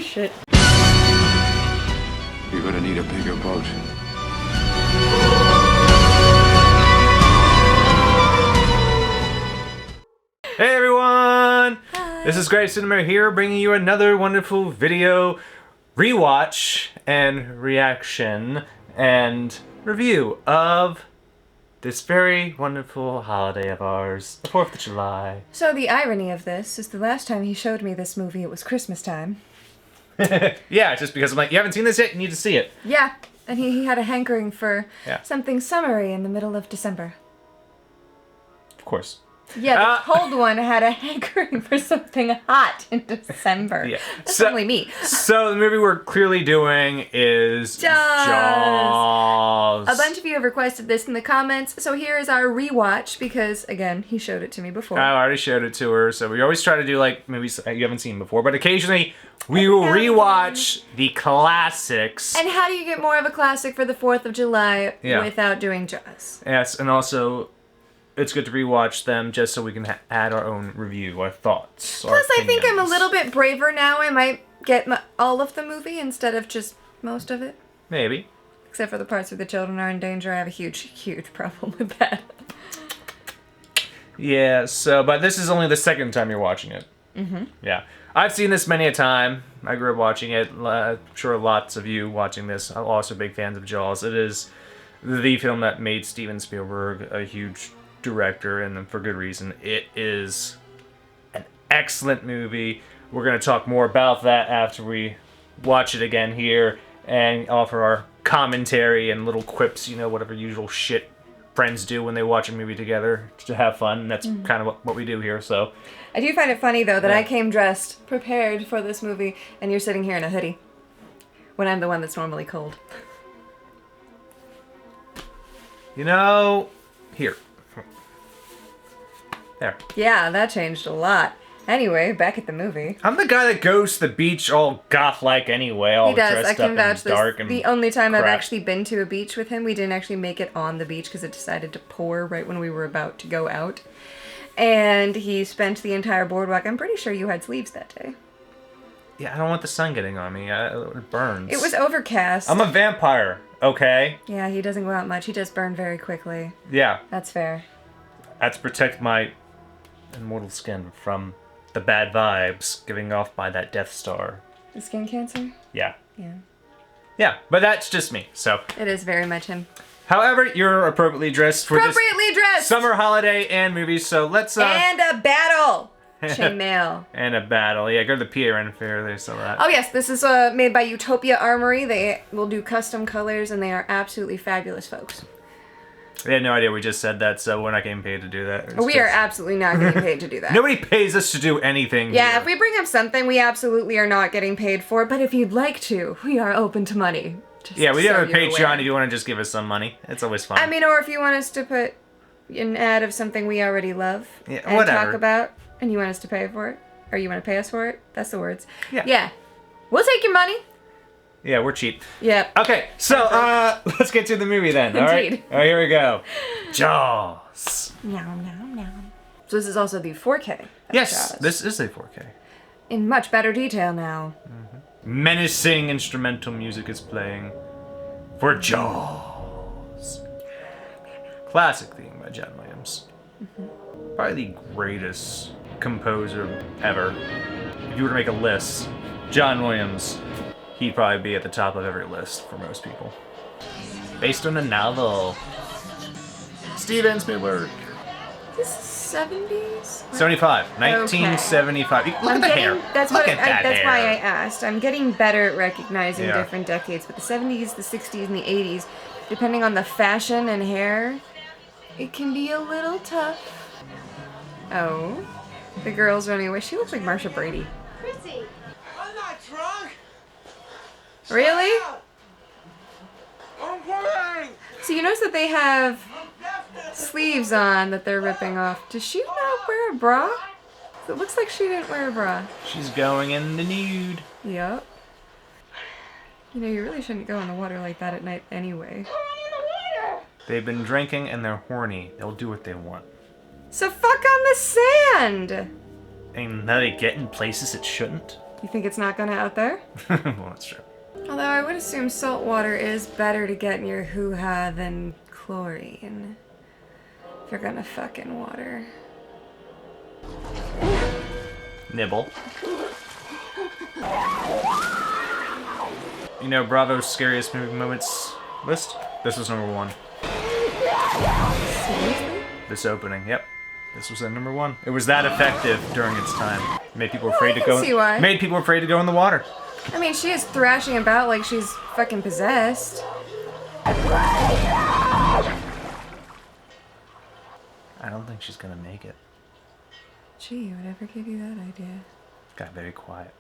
Holy shit. You're gonna need a bigger boat. Hey everyone! Hi. This is Great Cinema here, bringing you another wonderful video rewatch and reaction and review of this very wonderful holiday of ours, the 4th of July. So the irony of this is the last time he showed me this movie, it was Christmas time. Yeah, just because I'm like, you haven't seen this yet, you need to see it. Yeah, and he had a hankering for something summery in the middle of December. Of course. Yeah, the cold one had a hankering for something hot in December. Yeah. That's only me. So the movie we're clearly doing is Jaws. A bunch of you have requested this in the comments, so here is our rewatch because, again, he showed it to me before. I already showed it to her, so we always try to do like movies you haven't seen before, but occasionally we will rewatch the classics. And how do you get more of a classic for the 4th of July without doing Jaws? Yes, and also it's good to rewatch them just so we can add our own review, our thoughts. Plus, I think I'm a little bit braver now. I might get all of the movie instead of just most of it. Maybe. Except for the parts where the children are in danger. I have a huge, huge problem with that. Yeah, so, but this is only the second time you're watching it. Mm-hmm. Yeah. I've seen this many a time. I grew up watching it. I'm sure lots of you watching this are also big fans of Jaws. It is the film that made Steven Spielberg a huge director, and for good reason. It is an excellent movie. We're going to talk more about that after we watch it again here and offer our commentary and little quips, you know, whatever usual shit friends do when they watch a movie together to have fun. That's kind of what we do here, so. I do find it funny, though, that I came dressed, prepared for this movie, and you're sitting here in a hoodie when I'm the one that's normally cold. You know, here. There. Yeah, that changed a lot. Anyway, back at the movie. I'm the guy that goes to the beach all goth-like anyway, all He does. dressed I can up vouch in dark this. and The only time I've crap. actually been to a beach with him, we didn't actually make it on the beach because it decided to pour right when we were about to go out. And he spent the entire boardwalk. I'm pretty sure you had sleeves that day. Yeah, I don't want the sun getting on me. It burns. It was overcast. I'm a vampire, okay? Yeah, he doesn't go out much. He does burn very quickly. Yeah. That's fair. That's to protect my immortal skin from the bad vibes giving off by that Death Star. The skin cancer? Yeah. Yeah. Yeah, but that's just me, so. It is very much him. However, you're appropriately dressed for this dressed! summer holiday and movies, so let's And a battle! Chainmail. And a battle. Yeah, go to the PRN fair, they sell that. Oh yes, this is made by Utopia Armory. They will do custom colors and they are absolutely fabulous folks. They had no idea we just said that, so we're not getting paid to do that. We are absolutely not getting paid to do that. Nobody pays us to do anything. Yeah, here. if we bring up something, we absolutely are not getting paid for. But if you'd like to, we are open to money. Yeah, we have a you're Patreon aware. if you want to just give us some money. It's always fun. I mean, or if you want us to put an ad of something we already love and whatever. talk about, and you want us to pay for it, or you want to pay us for it, that's the words. Yeah. Yeah. We'll take your money. Yeah, we're cheap. Yep. Okay, so let's get to the movie then. All right. Indeed. All right, here we go. Jaws. Nom, nom, nom. So this is also the 4K. Yes, Jaws. this is a 4K. In much better detail now. Menacing instrumental music is playing for Jaws. Classic theme by John Williams. Probably the greatest composer ever. If you were to make a list, John Williams, he'd probably be at the top of every list for most people. Based on a novel. Steven Spielberg. This is 70s? 75. 1975. Look at the hair. That's Look what at that that's hair. why I asked. I'm getting better at recognizing Yeah. different decades, but the 70s, the 60s, and the 80s, depending on the fashion and hair, it can be a little tough. Oh. The girl's running away. She looks like Marsha Brady. Chrissy, I'm not drunk. Really? I'm kidding. So you notice that they have sleeves on that they're ripping off. Does she not wear a bra? It looks like she didn't wear a bra. She's going in the nude. Yep. You know, you really shouldn't go in the water like that at night anyway. They've been drinking and they're horny. They'll do what they want. So fuck on the sand! And now they get in places it shouldn't. You think it's not gonna out there? Well, that's true. Although I would assume salt water is better to get in your hoo-ha than chlorine. If you're gonna fuck in water. Nibble. You know, Bravo's scariest movie moments list? This was number 1. Seriously? This opening, yep. This was at number 1. It was that effective during its time. Made people afraid to I go. can see why. Made people afraid to go in the water. I mean, she is thrashing about like she's fucking possessed. I don't think she's gonna make it. Gee, whatever gave you that idea? Got very quiet.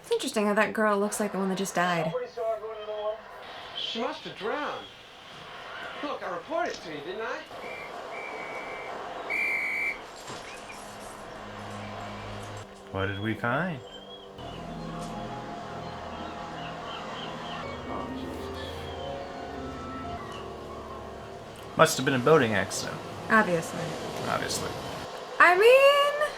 It's interesting how that girl looks like the one that just died. She must have drowned. Look, I reported to you, didn't I? What did we find? Must have been a boating accident, Obviously. obviously. I mean,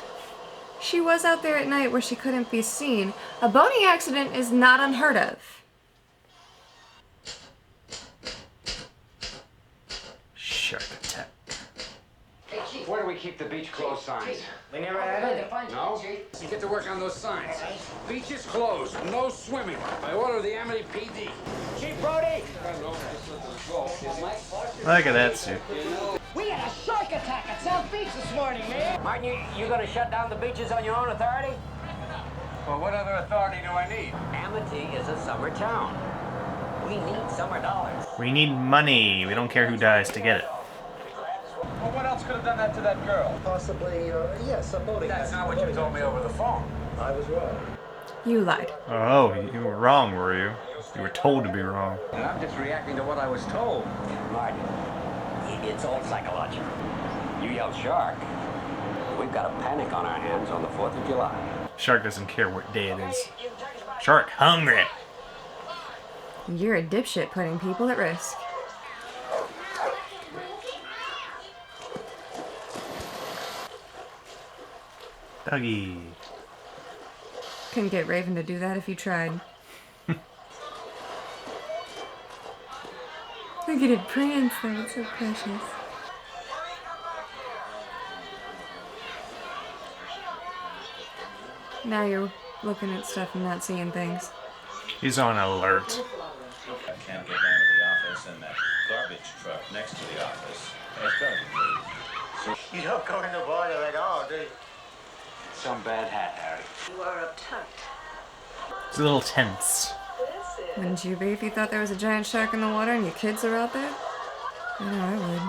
she was out there at night where she couldn't be seen. A boating accident is not unheard of. Shark attack. Where do we keep the beach closed signs? We never had it. No? You get to work on those signs. Beach is closed. No swimming. By order of the Amity PD. Chief Brody, Look at that suit. we had a shark attack at South Beach this morning, man. Martin, you gonna shut down the beaches on your own authority? Well, what other authority do I need? Amity is a summer town. We need summer dollars. We need money. We don't care who dies to get it. Well, what else could have done that to that girl? Possibly, yes, a boating. That's not what you told me over the phone. I was wrong. You lied. Oh, you were wrong, were you? You were told to be wrong. And I'm just reacting to what I was told. Martin, it's all psychological. You yelled shark. We've got a panic on our hands on the 4th of July. Shark doesn't care what day it is. Shark hungry. You're a dipshit putting people at risk. Dougie. Couldn't get Raven to do that if you tried. Look at it prance though, it's so precious. Now you're looking at stuff and not seeing things. He's on alert. I can't get down to the office, and that garbage truck next to the office has garbage leaves. You don't go in the water at all, do you? Some bad hat, Harry. You are uptight. He's a little tense. Wouldn't you be if you thought there was a giant shark in the water and your kids are out there? I know I would.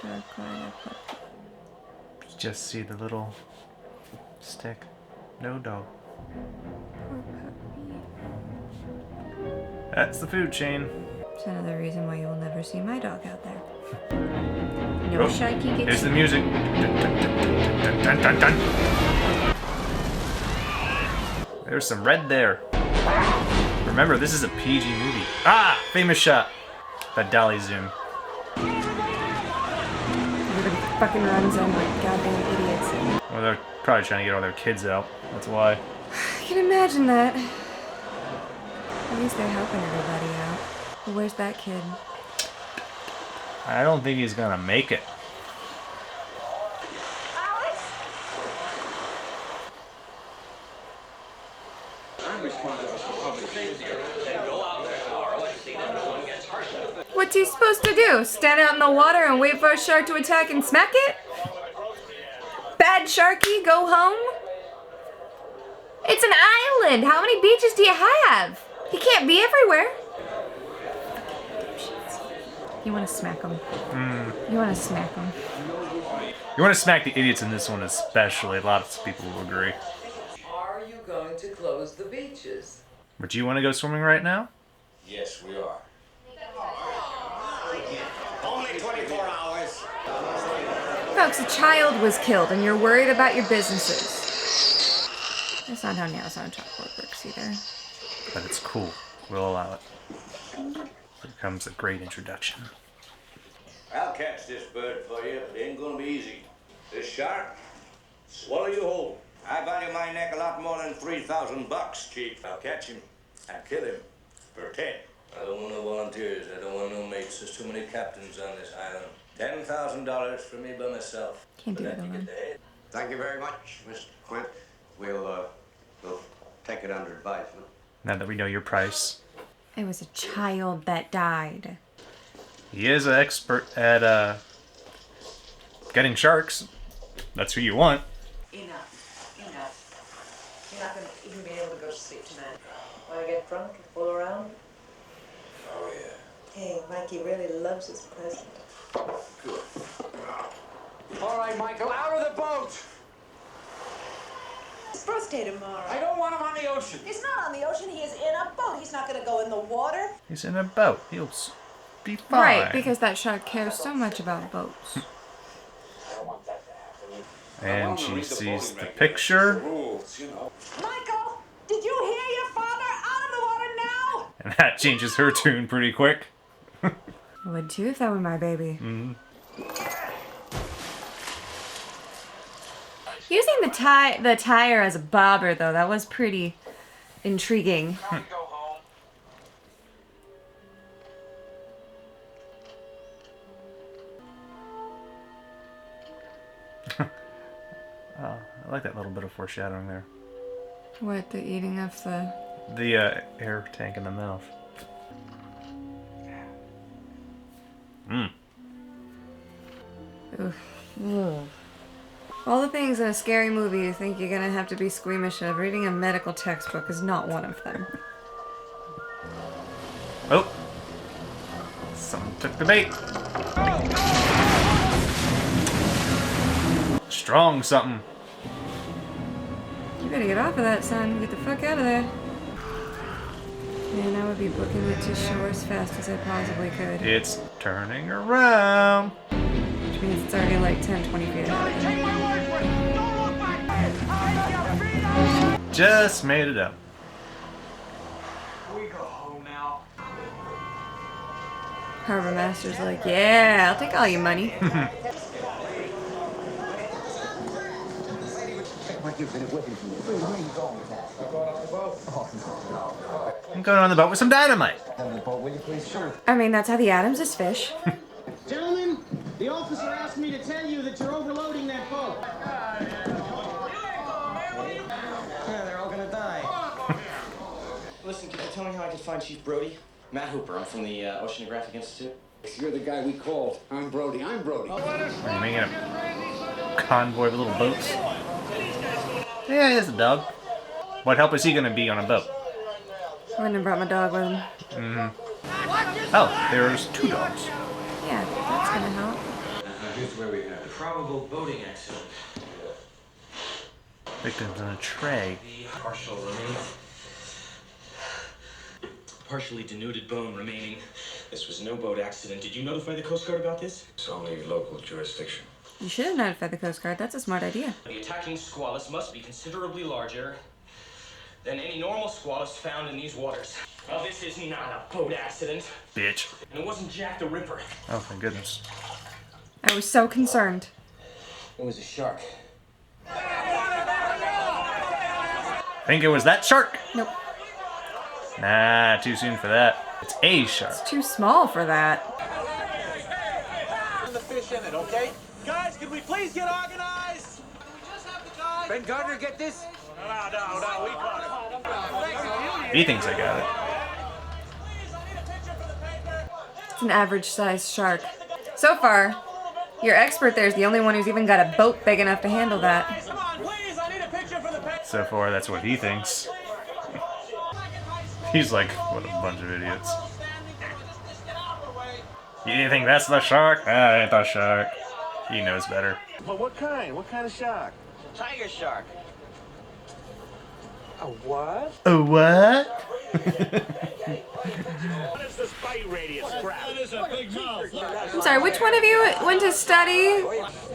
Shark right up. You just see the little stick. No dog. Poor puppy. That's the food chain. It's another reason why you'll never see my dog out there. No Oh, sharky here's gets the music. Dun, dun, dun, dun, dun, dun, dun. There's some red there. Remember, this is a PG movie. Ah! Famous shot. That dolly zoom. Everybody fucking runs in like goddamn idiots. Well, they're probably trying to get all their kids out. That's why. I can imagine that. At least they're helping everybody out. Well, where's that kid? I don't think he's gonna make it. What's he supposed to do? Stand out in the water and wait for a shark to attack and smack it? Bad Sharky, go home? It's an island! How many beaches do you have? He can't be everywhere. You want to smack him. You want to smack him. You want to smack the idiots in this one especially. Lots of people will agree. Are you going to close the beaches? But you want to go swimming right now? Yes, we are. Only 24 hours. Folks, a child was killed and you're worried about your businesses. That's not how nails on chalkboard works either. But it's cool. We'll allow it. comes a great introduction. I'll catch this bird for you, but it ain't gonna be easy. This shark, swallow you whole. I value my neck a lot more than $3,000, Chief. I'll catch him. I'll kill him for 10. I don't want no volunteers. I don't want no mates. There's too many captains on this island. $10,000 for me by myself. Can't do it alone. Thank you very much, Mr. Quint. We'll take it under advisement. Now that we know your price. It was a child that died. He is an expert at getting sharks. That's who you want. Enough. You're not going to even be able to go to sleep tonight. Want to get drunk and fool around? Oh, yeah. Hey, Mikey really loves his present. Good. All right, Michael, out of the boat. His birthday tomorrow. I don't want him on the ocean. He's not on the ocean. He is in a boat. He's not going to go in the water. He's in a boat. He'll be fine. Right, because that shark cares so much about boats. And she sees the picture. Michael, did you hear your father? Out of the water now! And that changes her tune pretty quick. I would too if that were my baby. Mm-hmm. Using the tire as a bobber, though, that was pretty intriguing. Oh, I like that little bit of foreshadowing there. What, the eating of the... The air tank in the mouth. Mmm. All the things in a scary movie you think you're gonna have to be squeamish of, reading a medical textbook is not one of them. Oh! Someone took the bait. Strong something. You better get off of that, son. Get the fuck out of there. Man, I would be booking it to shore as fast as I possibly could. It's turning around. Which means it's already like 10, 20 feet ahead. Just made it up. We go home now. Harbor Master's like, yeah, I'll take all your money. I'm going on the boat with some dynamite. I mean, that's how the Adams fish. Gentlemen, the officer asked me to tell you that you're overloading that boat. Yeah, they're all gonna die. Listen, can you tell me how I can find Chief Brody? Matt Hooper, I'm from the Oceanographic Institute. You're the guy we called. I'm Brody. Are you making a convoy of little boats? Yeah, he has a dog. What help is he going to be on a boat? I wouldn't have brought my dog with him. Mm-hmm. Oh, there's 2 dogs. Yeah, that's gonna help. Here's where we have The probable boating accident. Victims on a tray. The partial remains. Partially denuded bone remaining. This was no boat accident. Did you notify the Coast Guard about this? It's only local jurisdiction. You should have notified the Coast Guard. That's a smart idea. The attacking squalus must be considerably larger than any normal squalus found in these waters. Well, this is not a boat accident. Bitch. And it wasn't Jack the Ripper. Oh, thank goodness. I was so concerned. It was a shark. Think it was that shark? Nope. Nah, too soon for that. It's a shark. It's too small for that. The fish in it, okay? Guys, can we please get organized? Do we just have the guys? Ben Gardner, get this? No, we caught it. He thinks I got it. Please, I need a picture for the paper. It's an average-sized shark. So far, your expert there is the only one who's even got a boat big enough to handle that. Come on, please, I need a picture for the paper. So far, that's what he thinks. He's like, what a bunch of idiots. You think that's the shark? Ah, ain't the shark. He knows better. Well, what kind? What kind of shark? Tiger shark. A what? A what? What is this bite radius crap? That is a big mouth. I'm sorry, which one of you went to study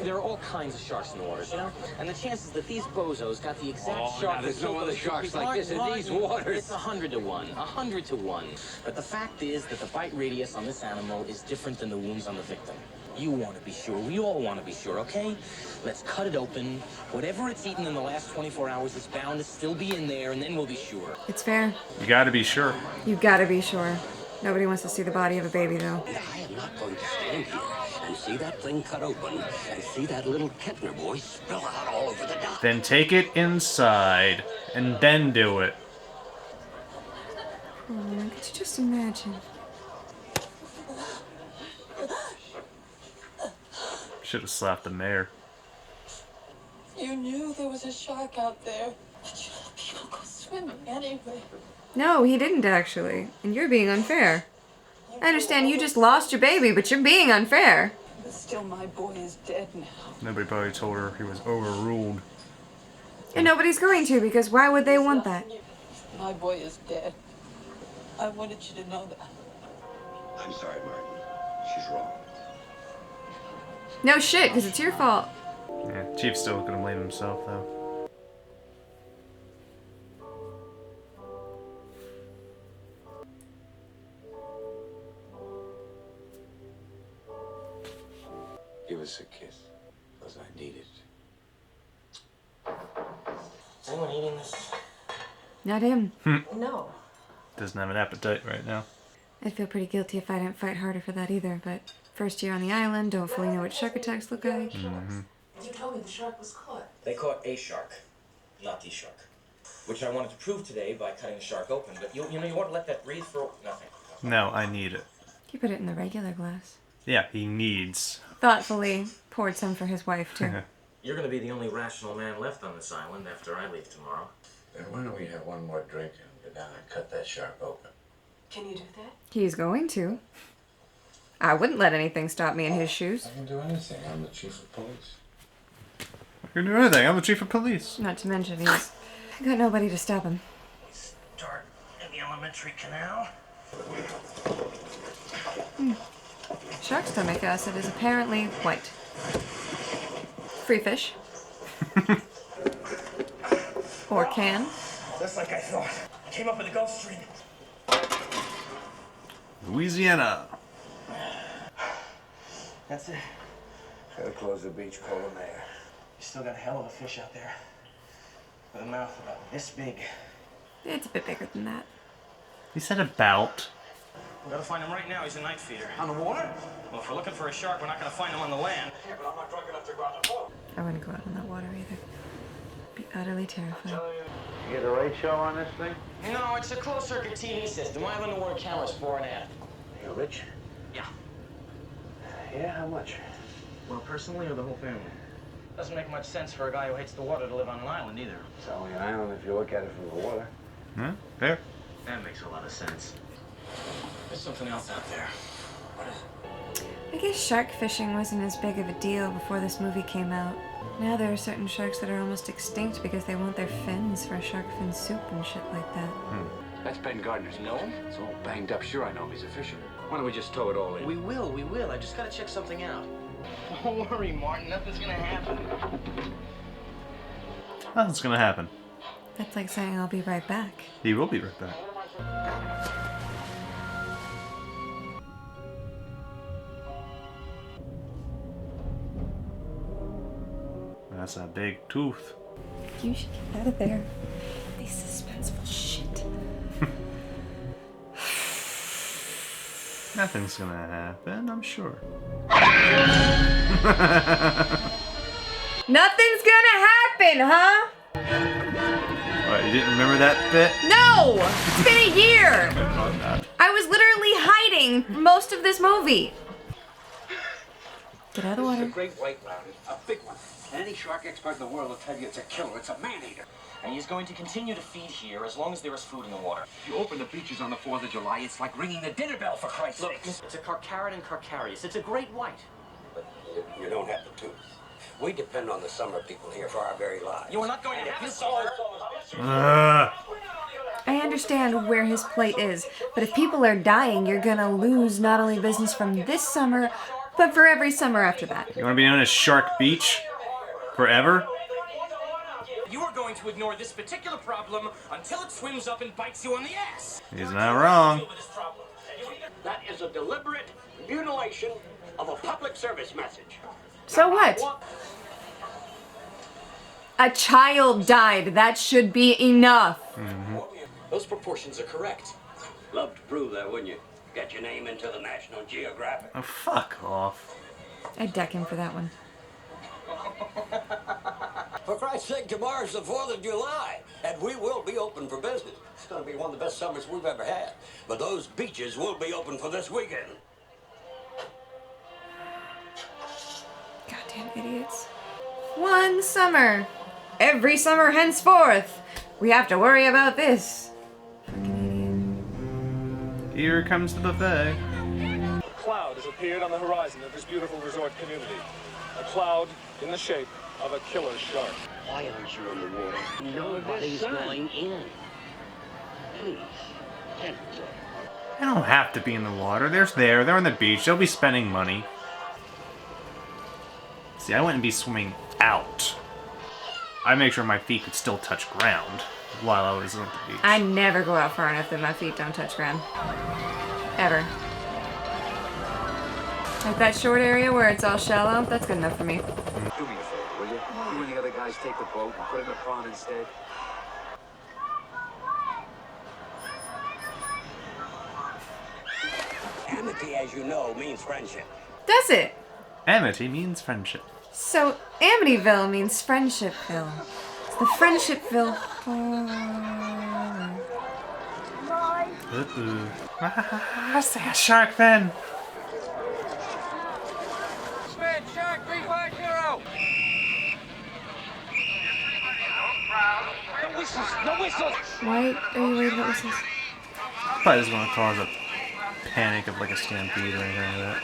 There are all kinds of sharks in the waters, you know? And the chances that these bozos got the exact shark... there's no other sharks like this in these waters. It's 100 to 1. 100 to 1. But the fact is that the bite radius on this animal is different than the wounds on the victim. You want to be sure. We all want to be sure, okay? Let's cut it open. Whatever it's eaten in the last 24 hours is bound to still be in there, and then we'll be sure. It's fair. You gotta be sure. You gotta be sure. Nobody wants to see the body of a baby, though. I am not going to stand here and see that thing cut open and see that little Kettner boy spill out all over the dock. Then take it inside, and then do it. Oh, could you just imagine? Should have slapped the mayor. You knew there was a shark out there, but you let people go swimming anyway. No, he didn't actually. And you're being unfair. I understand you just lost your baby, but you're being unfair. But still, my boy is dead now. Nobody probably told her he was overruled. And nobody's going to, because why would they want that? My boy is dead. I wanted you to know that. I'm sorry, Martin. She's wrong. No shit, because it's your fault. Yeah, Chief's still gonna blame himself, though. Give us a kiss, because I need it. Is anyone eating this? Not him. No. Doesn't have an appetite right now. I'd feel pretty guilty if I didn't fight harder for that either, but first year on the island, don't fully know what shark attacks look like. Mm-hmm. You told me the shark was caught. They caught a shark, not the shark. Which I wanted to prove today by cutting the shark open, but you know, you want to let that breathe for nothing. No, I need it. He put it in the regular glass. Yeah, he needs. Thoughtfully poured some for his wife, too. You're going to be the only rational man left on this island after I leave tomorrow. Then why don't we have one more drink and go down and cut that shark open? Can you do that? He's going to. I wouldn't let anything stop me in his shoes. I can do anything. I'm the chief of police. I can do anything. I'm the chief of police. Not to mention he's got nobody to stop him. Start in the elementary canal. Shark stomach acid is apparently white. Free fish. Or can. Just like I thought. Came up in the Gulf Stream. Louisiana. That's it. Gotta close the beach, call the mayor. You still got a hell of a fish out there. With a mouth about this big. It's a bit bigger than that. He said about. We gotta find him right now. He's a night feeder. On the water? Well, if we're looking for a shark, we're not gonna find him on the land. Yeah, but I'm not drunk enough to go on the boat. I wouldn't go out in that water either. Be utterly terrified. You get a right show on this thing? No, it's a closed-circuit TV system. I have underwater cameras fore and aft. You rich? Yeah. Yeah, how much? Well, personally or the whole family? Doesn't make much sense for a guy who hates the water to live on an island either. It's only an island if you look at it from the water. Huh? Fair. That makes a lot of sense. There's something else out there. What is it? I guess shark fishing wasn't as big of a deal before this movie came out. Now there are certain sharks that are almost extinct because they want their fins for shark fin soup and shit like that. That's Ben Gardner's No? It's all banged up. Sure, I know him. He's a fisherman. Why don't we just tow it all in? We will. I just gotta check something out. Don't worry, Martin. Nothing's gonna happen. Nothing's gonna happen. That's like saying I'll be right back. He will be right back. That's a big tooth. You should get out of there. These suspenseful shit. Nothing's gonna happen, I'm sure. Nothing's gonna happen, huh? What, you didn't remember that bit? No! It's been a year! Oh, God. I was literally hiding most of this movie. Get out of the water. It's a great white rat, a big one. And any shark expert in the world will tell you it's a killer. It's a man-eater. And he's going to continue to feed here as long as there is food in the water. If you open the beaches on the 4th of July, it's like ringing the dinner bell, for Christ's Look, sake. it's a Carcharodon carcharius. It's a great white. But you don't have the tooth. We depend on the summer people here for our very lives. You are not going to have this all. I understand where his plate is, but if people are dying, you're gonna lose not only business from this summer, but for every summer after that. You want to be known as Shark Beach? Forever? You are going to ignore this particular problem until it swims up and bites you on the ass. He's not wrong. That is a deliberate mutilation of a public service message. So what? A child died. That should be enough. Those proportions are correct. Love to prove that, wouldn't you? Get your name into the National Geographic. Oh, fuck off. I'd deck him for that one. For Christ's sake, tomorrow's the 4th of July, and we will be open for business. It's going to be one of the best summers we've ever had. But those beaches will be open for this weekend. Goddamn idiots. One summer. Every summer henceforth. We have to worry about this. Here comes the buffet. A cloud has appeared on the horizon of this beautiful resort community. A cloud in the shape of a killer shark. Why aren't you in the water? Nobody's going in. Please, gently. They don't have to be in the water. They're on the beach. They'll be spending money. See, I wouldn't be swimming out. I make sure my feet could still touch ground while I was on the beach. I never go out far enough that my feet don't touch ground. Ever. Like that short area where it's all shallow, that's good enough for me. Do me a favor, will you? You and the other guys take the boat and put in a pond instead. Amity, as you know, means friendship. Does it? Amity means friendship. So, Amityville means Friendshipville. It's the Friendshipville. I see a shark fin. Shark 350! No whistles! No whistles! Why are you worried about whistles? Probably just want to cause a panic of like a stampede or anything like that.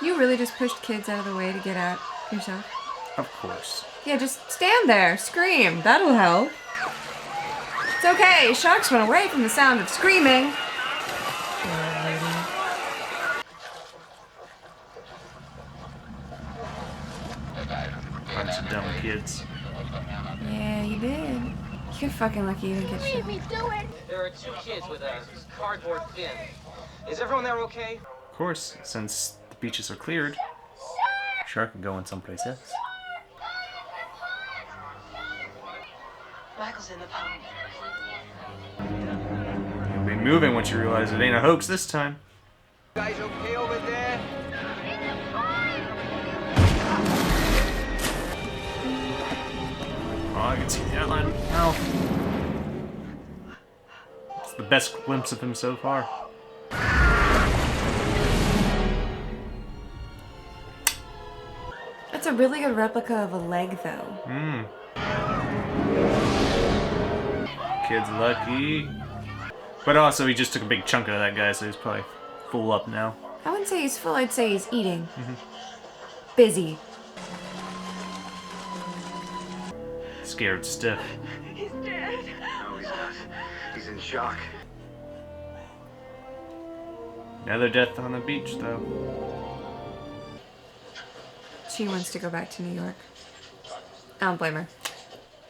You really just pushed kids out of the way to get out yourself? Of course. Yeah, just stand there, scream. That'll help. It's okay. Sharks run away from the sound of screaming. Bunch of dumb kids. Yeah, you did. You're fucking lucky you didn't get shot. There are 2 kids with a cardboard fin. Is everyone there okay? Of course, since the beaches are cleared, shark can go in someplace else. Michael's in the pond. You'll be moving once you realize it ain't a hoax this time. Guys okay over there? Oh, I can see the outline now. It's the best glimpse of him so far. That's a really good replica of a leg, though. Kid's lucky. But also, he just took a big chunk out of that guy, so he's probably full up now. I wouldn't say he's full, I'd say he's eating. Busy. Scared stiff. He's dead. No, he's not. He's in shock. Another death on the beach, though. She wants to go back to New York. I don't blame her.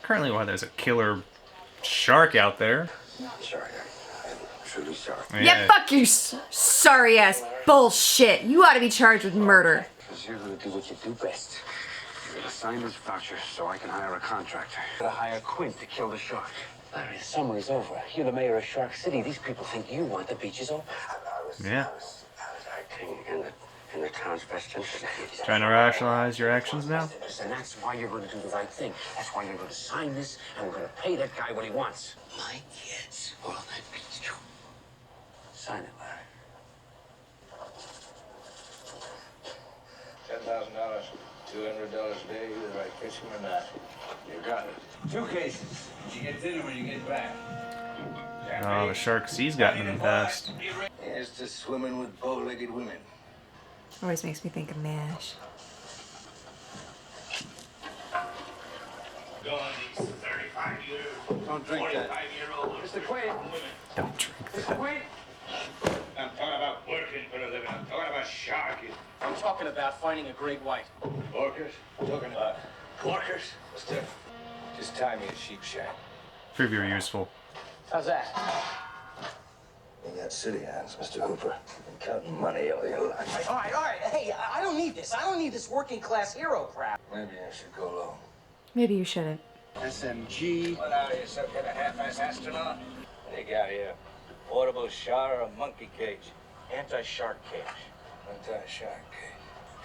Currently, while there's a killer shark out there. Sorry, I'm truly sorry. Yeah, fuck your sorry ass bullshit. You ought to be charged with murder. Because you're going to do what you do best. You're going to sign this voucher so I can hire a contractor. To hire Quint to kill the shark. Larry, the summer is over. You're the mayor of Shark City. These people think you want the beaches open. Yeah. I was acting in the town's best interest. Trying to rationalize your actions now? And that's why you're going to do the right thing. That's why you're going to sign this, and we're going to pay that guy what he wants. My kids will on that beach too. Sign it, Larry. $10,000, $200 a day, either I catch him or not. You got it. 2 cases. You get dinner when you get back. Oh, the shark sees gotten him fast. Here's to swimming with bow-legged women. Always makes me think of MASH. Don't drink that. Mr. Quaid. Don't drink Mr. that. Quaid. about finding a great white. Orcas? Talking about porkers? Just tie me a sheep shack. Pretty useful. How's that? You got city hands, Mr. Hooper. Been counting money all your life. All right. Hey, I don't need this. I don't need this working class hero crap. Maybe I should go alone. Maybe you shouldn't. SMG. What are you, some kind of half-ass astronaut? What do you got here? Portable shower or monkey cage? Anti-shark cage. Anti-shark cage.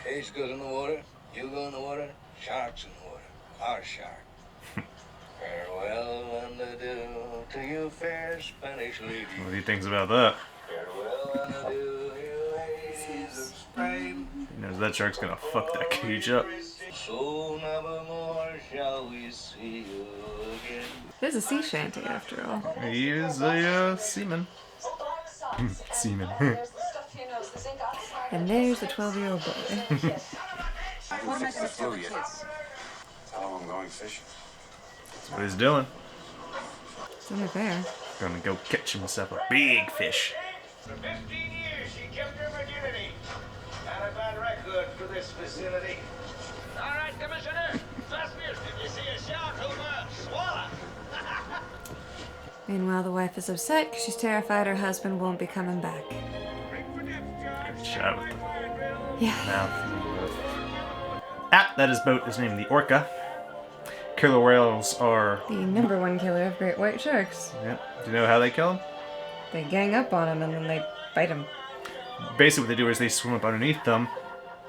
Cage goes in the water, you go in the water, shark's in the water. Our shark. Farewell and adieu to you, fair Spanish lady. What do you think about that? Farewell and adieu, you ladies of Spain. He knows that shark's gonna fuck that cage up. So never more shall we see you again. There's a sea shanty after all. He is a seaman. Seaman. And there's the 12-year-old boy. Tell him I'm going fishing. That's what he's doing. It's in there. Gonna go catch himself a big fish. For 15 years, she kept her virginity. Not a bad record for this facility. All right, Commissioner. Suspicious. If you see a shark, Hooper, swallow. Meanwhile, the wife is upset because she's terrified her husband won't be coming back. Good shot with the Yeah. mouth. That his boat is named the Orca. Killer whales are... The #1 killer of great white sharks. Yeah. Do you know how they kill them? They gang up on him and then they bite him. Basically what they do is they swim up underneath them,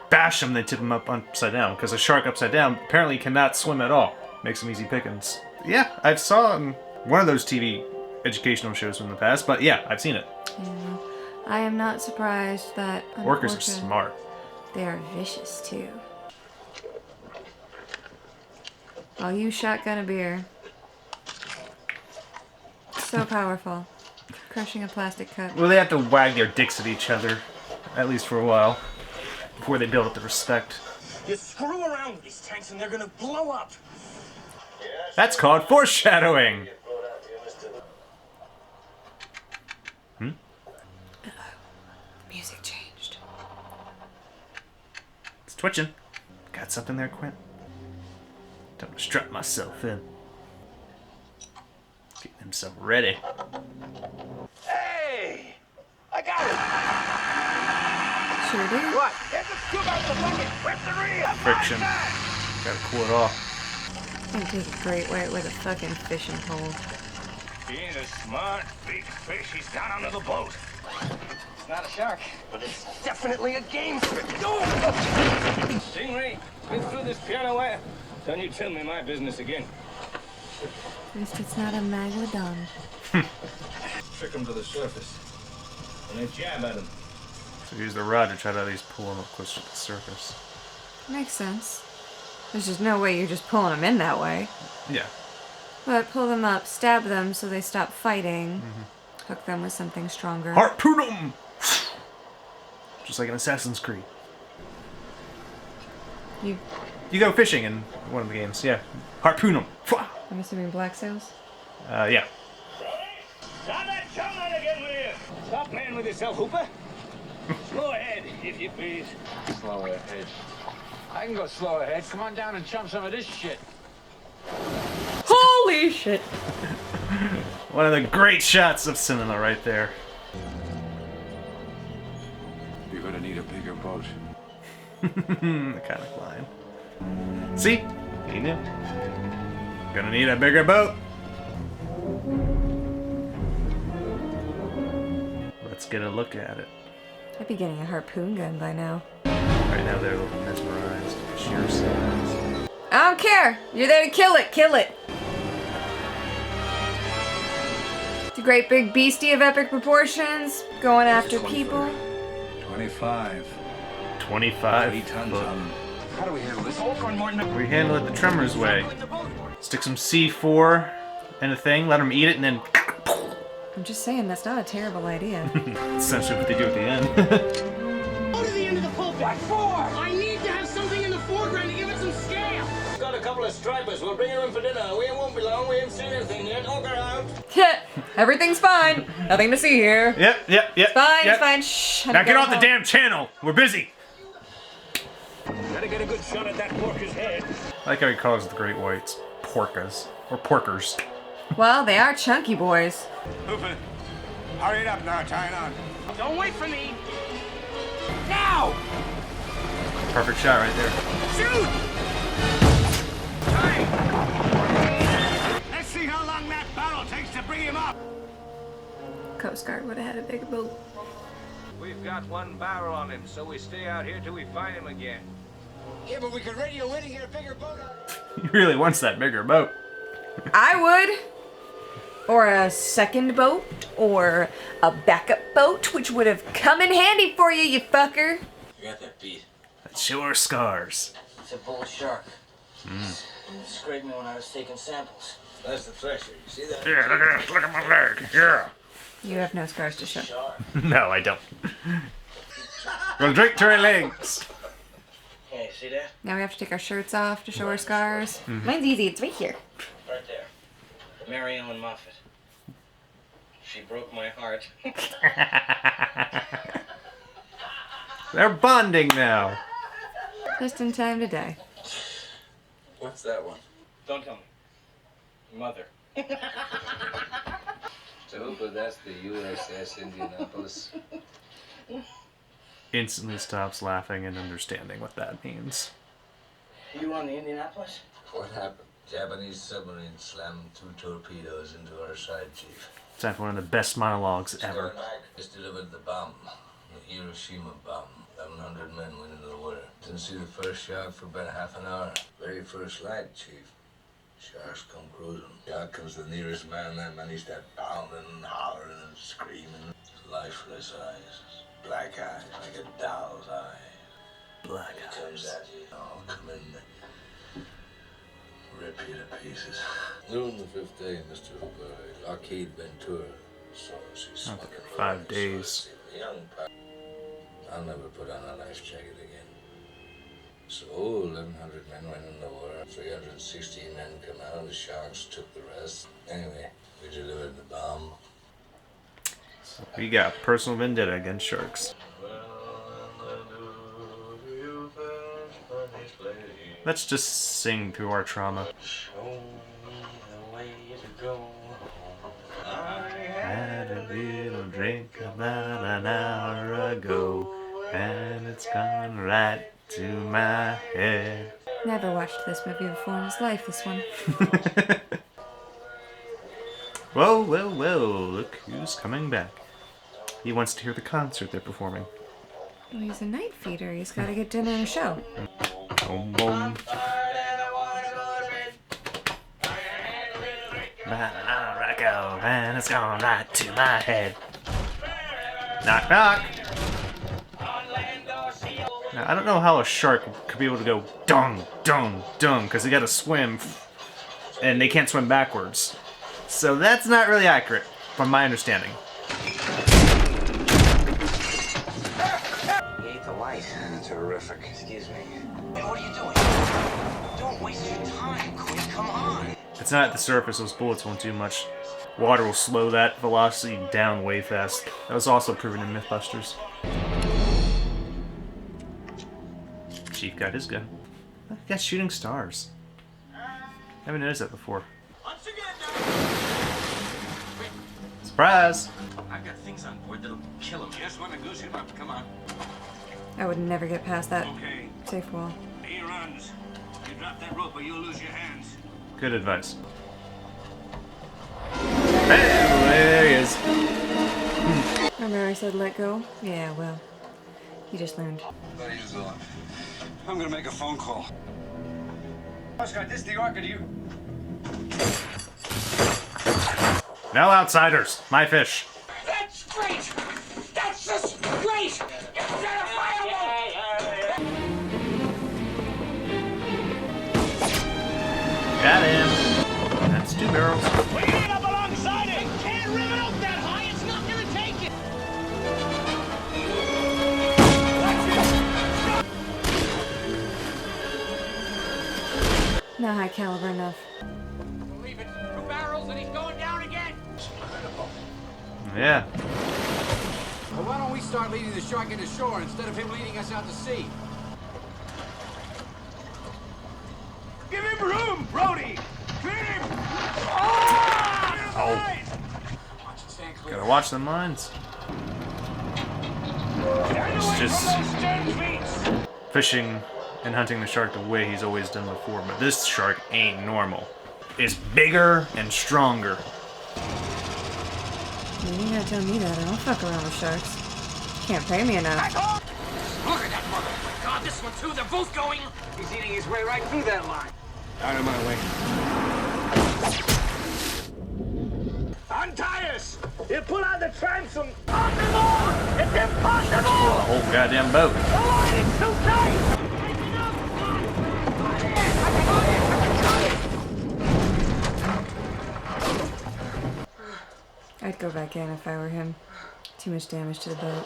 bash them, they tip them up upside down. Because a shark upside down apparently cannot swim at all. Makes them easy pickings. Yeah, I've saw one of those TV educational shows from the past, but yeah, I've seen it. Yeah. I am not surprised that an Orcas orca, are smart. They are vicious too. I'll use shotgun a beer. So powerful. Crushing a plastic cup. Well, they have to wag their dicks at each other, at least for a while, before they build up the respect. You screw around with these tanks and they're gonna blow up. That's called foreshadowing! Music changed. It's twitching. Got something there, Quint? Time to strap myself in. Getting himself ready. Hey! I got it! Sure do. What? Get the scoop out the bucket! Whip the reel! Friction. Gotta cool it off. Can't take a great white with a fucking fishing pole. Being a smart, big fish, he's got under the boat. It's not a shark, but it's definitely a game fish. Stingray, get through this piano wire. Don't you tell me my business again. At least it's not a megalodon. Trick him to the surface. And then jab at him. So use the rod to try to at least pull him up closer to the surface. Makes sense. There's just no way you're just pulling them in that way. Yeah. But pull them up, stab them so they stop fighting. Hook them with something stronger. Harpoon them! Just like in Assassin's Creed. You go fishing in one of the games, yeah. Harpoon them! I'm assuming black sails? Yeah. Stop that chumman again with you! Stop playing with yourself, Hooper. Slow ahead, if you please. Slow ahead. I can go slow ahead. Come on down and chum some of this shit. Holy shit! One of the great shots of cinema right there. You're gonna need a bigger boat. The comic line. See? He knew. Gonna need a bigger boat. Let's get a look at it. I'd be getting a harpoon gun by now. Right now they're a little mesmerized at the sheer size. I don't care! You're there to kill it! Kill it! It's a great big beastie of epic proportions, going after people. 25. 25 3 tons foot. on. How do we handle this? We handle it the Tremors way. Stick some C4 in a thing, let them eat it, and then... I'm just saying, that's not a terrible idea. That's essentially what they do at the end. Go to the end of the pulpit. What for? I need to have something in the foreground to give it some scale. Got a couple of stripers. We'll bring her in for dinner. We won't be long. We haven't seen anything yet. Ogre out. Everything's fine. Nothing to see here. Yep. It's fine, it's fine. Shh. Now get off the damn channel. We're busy. shot at that porker's head. I like how he calls the great whites porkas or porkers. Well, they are chunky boys. Hooper, hurry it up now, tie it on. Don't wait for me. Now! Perfect shot right there. Shoot! Time! Let's see how long that barrel takes to bring him up. Coast Guard would have had a bigger boat. We've got one barrel on him, so we stay out here till we find him again. Yeah, but we could radio in and get a bigger boat. He really wants that bigger boat. I would. Or a second boat. Or a backup boat, which would have come in handy for you, you fucker. You got that beat. That's Shore Scars. It's a bull shark. It scraped me when I was taking samples. That's the thresher. You see that? Yeah, look at this. Look at my leg. Yeah. You have no scars to show. No, I don't. We'll drink to our legs. Hey, see that? Now we have to take our shirts off to show our scars. Mine's easy. It's right here. Right there. Mary Ellen Moffat. She broke my heart. They're bonding now. Just in time to die. What's that one? Don't tell me. Mother. So, but that's the USS Indianapolis. Instantly stops laughing and understanding what that means. You on the Indianapolis? What happened? Japanese submarine slammed 2 torpedoes into our side, Chief. It's one of the best monologues ever. Just delivered the bomb. The Hiroshima bomb. 1,100 men went into the water. Didn't see the first shark for about half an hour. Very first light, Chief. Sharks come cruising. Out comes the nearest man. That man, he started pounding and hollering and screaming. Lifeless eyes. Black eyes, like a doll's eye. Black eyes. He comes at you. Oh, come in. Rip you to pieces. Noon the 5th day, Mr. Hooper. Lockheed Ventura. So she 5 days. Young pal. I'll never put on a life jacket again. So 1,100 men went in the water. 316 men come out. The sharks took the rest. Anyway, we delivered the bomb. So we got personal vendetta against sharks. Let's just sing through our trauma. Show me the way to go home. Had a little drink about an hour ago, and it's gone right to my head. Never watched this movie before in his life, this one. Well, well, well, look who's coming back. He wants to hear the concert they're performing. Well, he's a night feeder. He's got to get dinner and a show. Boom, boom. About an hour ago, and it's gone right to my head. Knock, knock. Now, I don't know how a shark could be able to go dung, dung, dung, because they got to swim, and they can't swim backwards. So that's not really accurate, from my understanding. He ate the light. Terrific. Excuse me. Hey, what are you doing? Don't waste your time, Quinn. Come on. If it's not at the surface, those bullets won't do much. Water will slow that velocity down way fast. That was also proven in Mythbusters. Chief got his gun. He got shooting stars. I haven't noticed that before. Surprise! I've got things on board that'll kill him. Just want to goose him up. Come on. I would never get past that Okay. safe wall. He runs. You drop that rope or you'll lose your hands. Good advice. Hey, there he is. Remember I said let go? Yeah, well, you just learned. Where are you going? I'm gonna make a phone call. Oscar, this the Orchid, you. No outsiders. My fish. That's great! That's just great! Got him. That's 2 barrels. We get up alongside it! Can't rim it up that high, it's not gonna take it! Not high caliber enough. Leave it. 2 barrels and he's going down again! Yeah. Well, why don't we start leading the shark into shore instead of him leading us out to sea? Gotta watch them lines. It's just fishing and hunting the shark the way he's always done before, but this shark ain't normal. It's bigger and stronger. You gotta tell me that. I don't fuck around with sharks. Can't pay me enough. Look at that mother! Oh my God, this one too. They're both going. He's eating his way right through that line. Out of my way. Untie us! You pull out the transom. Impossible! It's impossible! The whole goddamn boat. The line is too tight. I'd go back in if I were him. Too much damage to the boat.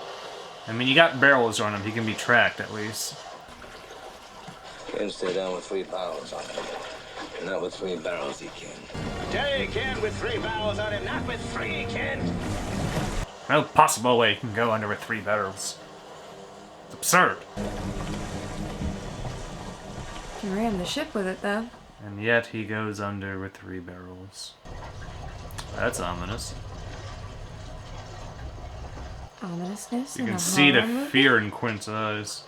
I mean, you got barrels on him. He can be tracked at least. Can't stay down with 3 barrels on him. Not with 3 barrels, he can. Tell you can with 3 barrels on him, not with 3 he can. No possible way he can go under with 3 barrels. It's absurd. He ran the ship with it, though. And yet he goes under with 3 barrels. That's ominous. Ominousness. You can see the fear in Quint's eyes.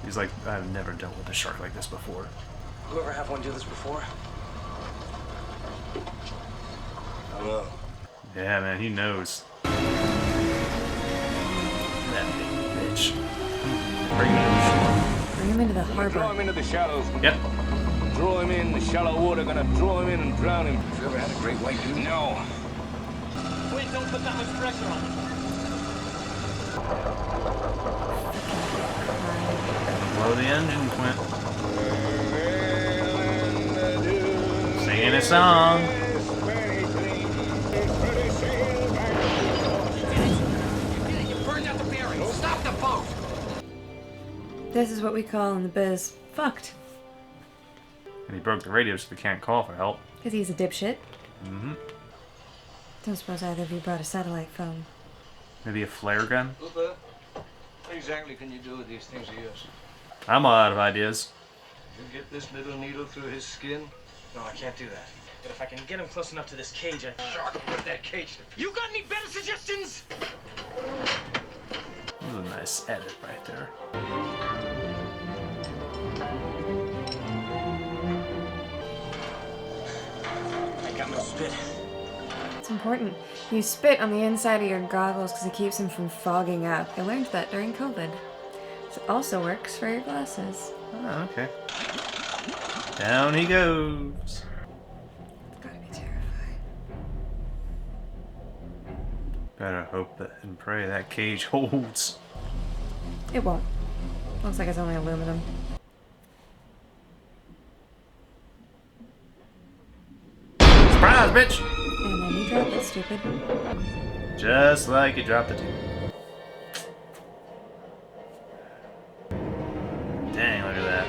He's like, I've never dealt with a shark like this before. You ever have one do this before? I don't know. Yeah, man, he knows. That big bitch. Bring him to shore. Bring him into the harbor. Draw him into the shallows. Yep. Draw him in the shallow water. Gonna draw him in and drown him. Have you ever had a great white dude? No. Wait, don't put that much pressure on him. Blow the engine, Quint. Singing a song. You burned out the bearings. Stop the boat. This is what we call in the biz fucked. And he broke the radio so they can't call for help. Because he's a dipshit. Mm-hmm. Don't suppose either of you brought a satellite phone. Maybe a flare gun? Hooper, what exactly can you do with these things of yours? I'm all out of ideas. You get this little needle through his skin? No, I can't do that. But if I can get him close enough to this cage, Shark, put that cage to... You got any better suggestions? That was a nice edit right there. I got no spit. It's important. You spit on the inside of your goggles because it keeps them from fogging up. I learned that during COVID. It also works for your glasses. Oh, okay. Down he goes. It's gotta be terrifying. Better hope that and pray that cage holds. It won't. Looks like it's only aluminum. Surprise, bitch! And then you drop it, stupid. Just like you dropped it. Dang, look at that.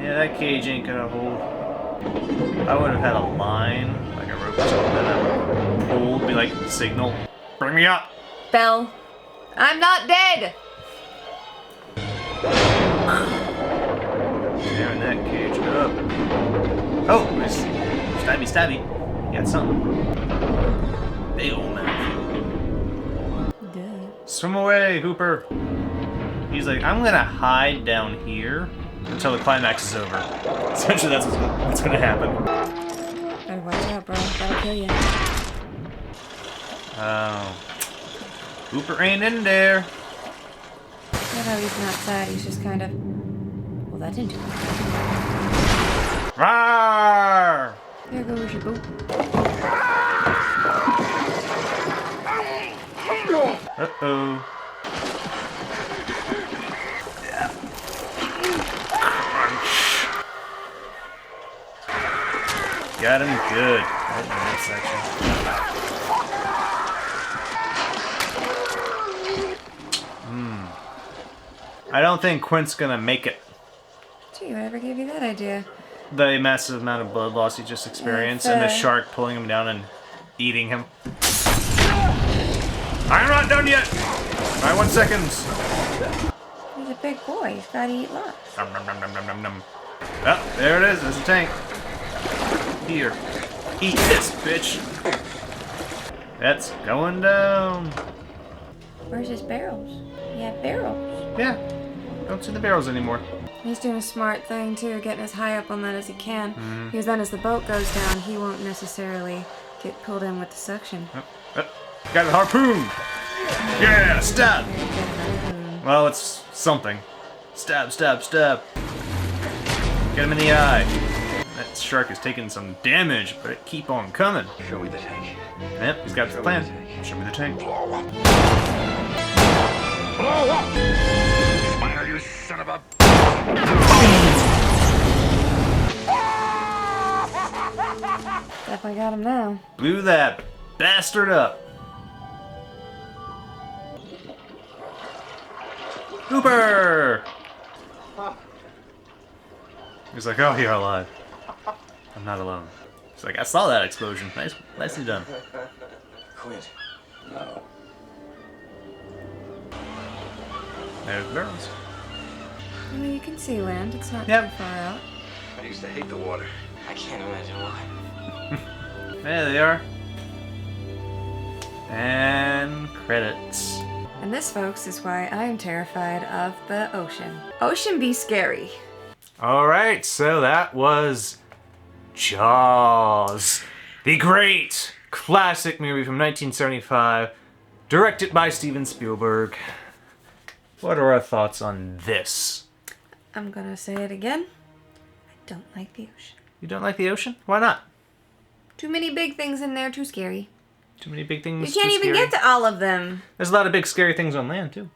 Yeah, that cage ain't gonna hold. I would have had a line, like a rope or something that I would pull, be like signal. Bring me up! Belle, I'm not dead! Tearing that cage up. Oh, nice. Stabby, stabby. You got something. Big old mouth. Duh. Swim away, Hooper. He's like, I'm gonna hide down here until the climax is over. Essentially, that's what's gonna happen. Better watch out, bro. That'll kill you. Oh. Hooper ain't in there. Not how he's not sad, he's just kind of... Well, that didn't do it. Rawr! There goes your boat. Uh-oh. Got him good. Right in that section. I don't think Quint's gonna make it. Gee, whatever gave you that idea? The massive amount of blood loss he just experienced, and the shark pulling him down and eating him. I'm not done yet! 91 seconds! He's a big boy, he's gotta eat lots. Nom, nom, nom, nom, nom, nom, nom. Oh, there it is, there's a tank. Here, eat this, bitch. It's going down. Where's his barrels? He had barrels. Yeah. Don't see the barrels anymore. He's doing a smart thing too, getting as high up on that as he can. Because then as the boat goes down, he won't necessarily get pulled in with the suction. Got a harpoon! Yeah, stab! Well, it's something. Stab, stab, stab. Get him in the eye. That shark is taking some damage, but it keep on coming. Show me the tank. Yep, he's got the plan. Show me the tank. Blow up! Blow up! Fire, you son of a... Definitely got him now. Blew that bastard up. Hooper! He's like, oh, you're alive. I'm not alone. He's like, I saw that explosion. Nicely done. Quint. No. There's barrels. I mean, you can see land. It's not Yep. too far out. I used to hate the water. I can't imagine why. There they are. And credits. And this, folks, is why I'm terrified of the ocean. Ocean be scary. Alright, so that was Jaws. The great classic movie from 1975, directed by Steven Spielberg. What are our thoughts on this? I'm gonna say it again. I don't like the ocean. You don't like the ocean? Why not? Too many big things in there, too scary. Too many big things. You can't too even scary? get to all of them. There's a lot of big scary things on land too.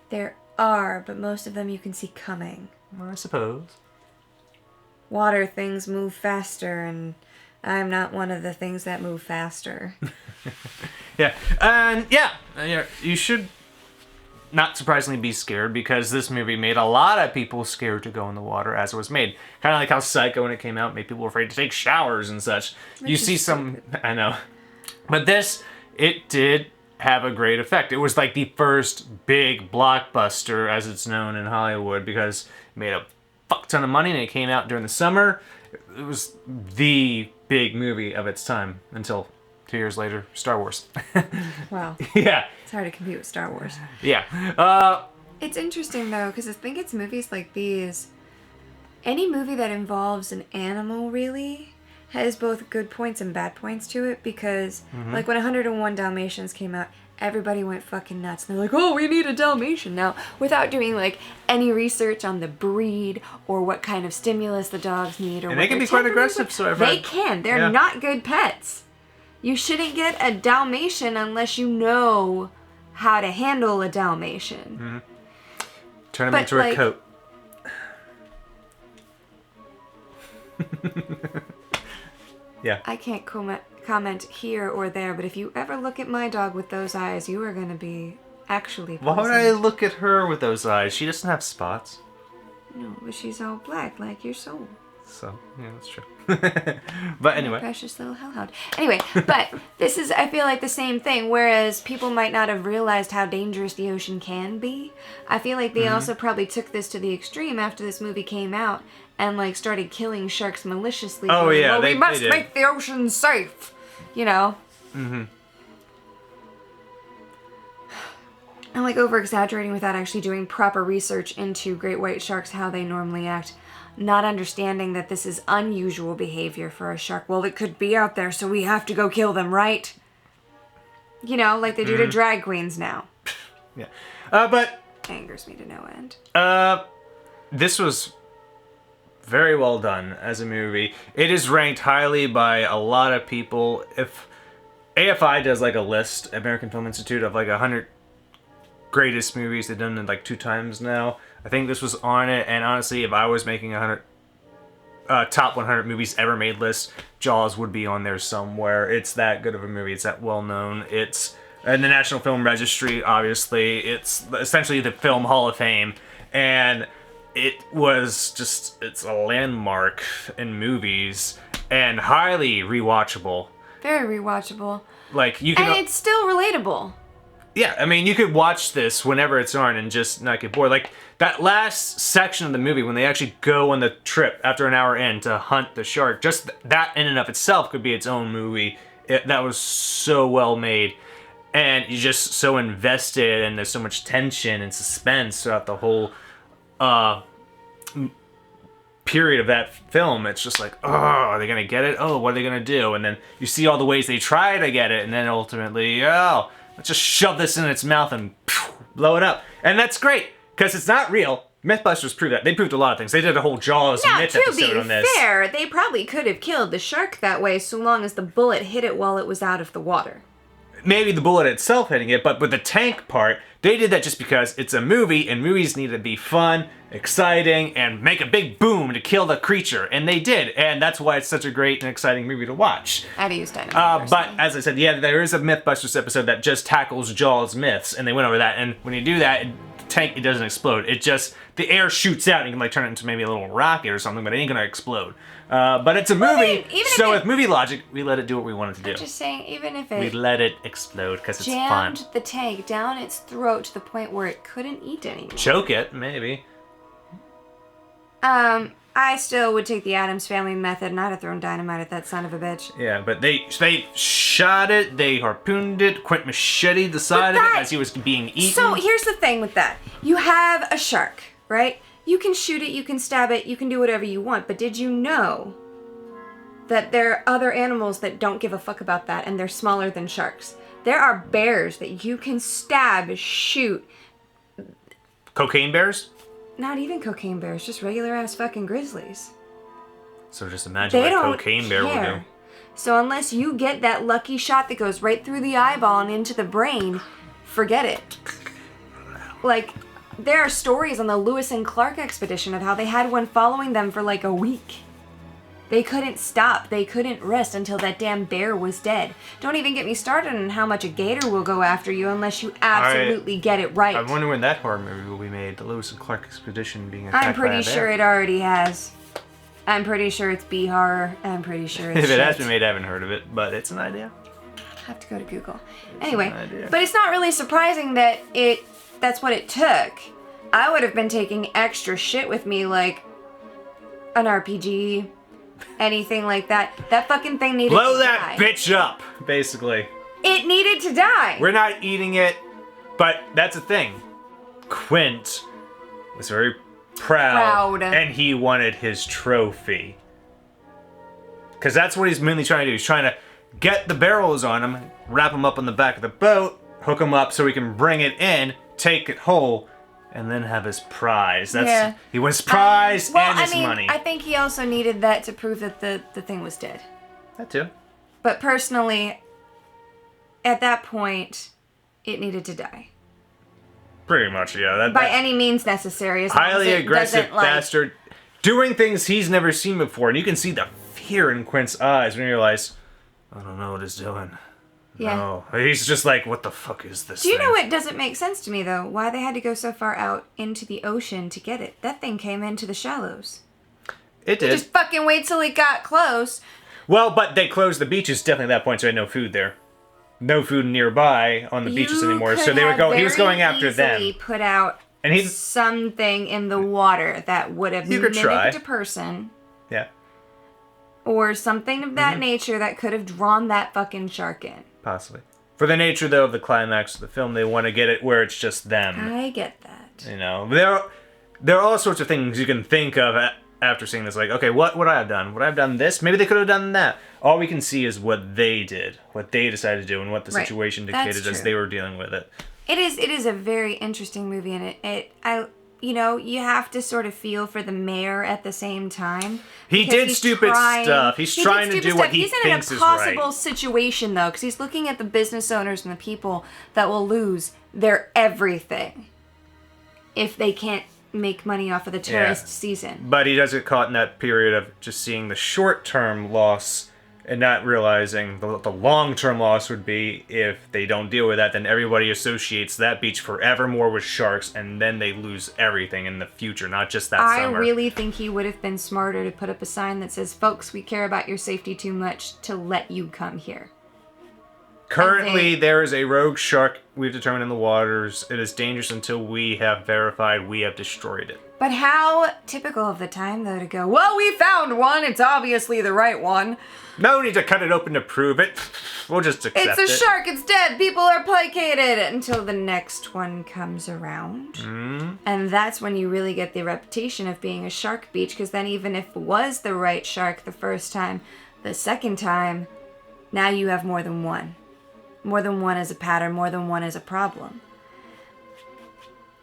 There are, but most of them you can see coming. Well, I suppose. Water things move faster, and I'm not one of the things that move faster. Yeah, and yeah, you should not surprisingly be scared because this movie made a lot of people scared to go in the water as it was made. Kind of like how Psycho, when it came out, made people afraid to take showers and such. Which you is see some, I know, but this, it did have a great effect. It was like the first big blockbuster, as it's known in Hollywood, because it made a fuck ton of money and it came out during the summer. It was the big movie of its time until 2 years later, Star Wars. Wow. Yeah. It's hard to compete with Star Wars. Yeah. It's interesting, though, because I think it's movies like these. Any movie that involves an animal, really, has both good points and bad points to it, because, like, when 101 Dalmatians came out, everybody went fucking nuts. And they're like, oh, we need a Dalmatian now, without doing, like, any research on the breed or what kind of stimulus the dogs need. Or And what they can their be quite temperament is. aggressive, so I've They read. can. They're Yeah. not good pets. You shouldn't get a Dalmatian unless you know how to handle a Dalmatian. Turn him But, into like- a coat. Yeah. I can't comment here or there, but if you ever look at my dog with those eyes, you are going to be actually Why would poisoned. I look at her with those eyes? She doesn't have spots. No, but she's all black like your soul. So, yeah, that's true. But anyway. Precious little hellhound. Anyway, but this is, I feel like, the same thing. Whereas people might not have realized how dangerous the ocean can be. I feel like they also probably took this to the extreme after this movie came out and, like, started killing sharks maliciously. Oh, going, yeah, well, they we must did. make the ocean safe. You know? Mm-hmm. And, like, over-exaggerating without actually doing proper research into great white sharks, how they normally act. Not understanding that this is unusual behavior for a shark. Well, it could be out there, so we have to go kill them, right? You know, like they do to drag queens now. Yeah. But Angers me to no end. this was very well done as a movie. It is ranked highly by a lot of people. If AFI does like a list, American Film Institute, of like 100 greatest movies, they've done it like 2 times now. I think this was on it, and honestly, if I was making 100 top 100 movies ever made list, Jaws would be on there somewhere. It's that good of a movie. It's that well known. It's in the National Film Registry, obviously. It's essentially the Film Hall of Fame, and it was just, it's a landmark in movies and highly rewatchable. Very rewatchable. Like you And can, it's still relatable. yeah, I mean, you could watch this whenever it's on and just not get bored. Like, that last section of the movie, when they actually go on the trip after an hour in to hunt the shark, just that in and of itself could be its own movie that was so well made. And you're just so invested, and there's so much tension and suspense throughout the whole period of that film. It's just like, oh, are they gonna get it? Oh, what are they gonna do? And then you see all the ways they try to get it, and then ultimately, oh, let's just shove this in its mouth and blow it up. And that's great, because it's not real. Mythbusters proved that. They proved a lot of things. They did a whole Jaws myth episode on this. To be fair, they probably could have killed the shark that way so long as the bullet hit it while it was out of the water. Maybe the bullet itself hitting it, but with the tank part, they did that just because it's a movie, and movies need to be fun, exciting, and make a big boom to kill the creature. And they did, and that's why it's such a great and exciting movie to watch. I'd use dynamite. But as I said, yeah, there is a Mythbusters episode that just tackles Jaws myths, and they went over that. And when you do that, the tank, it doesn't explode. It just, the air shoots out, and you can like turn it into maybe a little rocket or something, but it ain't gonna explode. But it's a movie, so with movie logic, we let it do what we want it to do. I'm just saying, even if it We let it explode because it's fun. jammed the tank down its throat to the point where it couldn't eat anymore. Choke it, maybe. I still would take the Addams Family method, and I'd have thrown dynamite at that son of a bitch. Yeah, but they shot it, they harpooned it, Quint macheted the side of it as he was being eaten. So here's the thing with that. You have a shark, right? You can shoot it, you can stab it, you can do whatever you want, but did you know that there are other animals that don't give a fuck about that, and they're smaller than sharks? There are bears that you can stab, shoot. Cocaine bears? Not even cocaine bears, just regular ass fucking grizzlies. So just imagine what a cocaine bear would do. So unless you get that lucky shot that goes right through the eyeball and into the brain, forget it. Like, there are stories on the Lewis and Clark expedition of how they had one following them for like a week. They couldn't stop. They couldn't rest until that damn bear was dead. Don't even get me started on how much a gator will go after you unless you absolutely get it right. I wonder when that horror movie will be made. The Lewis and Clark expedition being attacked I'm pretty by a bear. sure it already has. I'm pretty sure it's B-horror. I'm pretty sure it's If it has shit. been made, I haven't heard of it, but it's an idea. I have to go to Google. Anyway, but it's not really surprising that that's what it took. I would have been taking extra shit with me, like an RPG, anything like that. That fucking thing needed Blow to that die. bitch up, basically. It needed to die. We're not eating it, but that's the thing. Quint was very proud. And he wanted his trophy. Because that's what he's mainly trying to do. He's trying to get the barrels on him, wrap them up on the back of the boat, hook them up so he can bring it in, take it whole, and then have his prize. He wants his prize and his money. I think he also needed that to prove that the thing was dead. That too. But personally, at that point, it needed to die. Pretty much, yeah. By any means necessary. As long as highly it aggressive doesn't, like, bastard doing things he's never seen before, and you can see the fear in Quint's eyes when you realize, I don't know what he's doing. Yeah. No. He's just like, what the fuck is this Do you thing? know what doesn't make sense to me, though? Why they had to go so far out into the ocean to get it? That thing came into the shallows. It You did. just fucking wait till it got close. Well, but they closed the beaches definitely at that point, so they had no food there. No food nearby on the beaches anymore, so they were going. He was going after them. He put out And he's something in the water that would have You could mimicked try. a person, yeah, or something of that nature that could have drawn that fucking shark in. possibly. For the nature though of the climax of the film, they want to get it where it's just them. I get that. You know, there are all sorts of things you can think of after seeing this. Like, okay, what would I have done? Would I have done this? Maybe they could have done that. All we can see is what they did, what they decided to do, and what the Right. situation That's dictated as true. they were dealing with it. It is a very interesting movie, and you have to sort of feel for the mayor at the same time. He because did he's stupid stuff. He's he trying did to stupid do what stuff. he He's thinks in is an right. impossible situation, though, because he's looking at the business owners and the people that will lose their everything if they can't make money off of the tourist season. But he does get caught in that period of just seeing the short-term loss and not realizing what the long-term loss would be if they don't deal with that. Then everybody associates that beach forevermore with sharks, and then they lose everything in the future, not just that I summer. really think he would have been smarter to put up a sign that says, "Folks, we care about your safety too much to let you come here." Currently, there is a rogue shark we've determined in the waters. It is dangerous until we have verified we have destroyed it. But how typical of the time, though, to go, well, we found one. It's obviously the right one. No need to cut it open to prove it. We'll just accept it. It's a shark. It's dead. People are placated until the next one comes around. And that's when you really get the reputation of being a shark beach, because then even if it was the right shark the first time, the second time, now you have more than one. More than one as a pattern, more than one as a problem.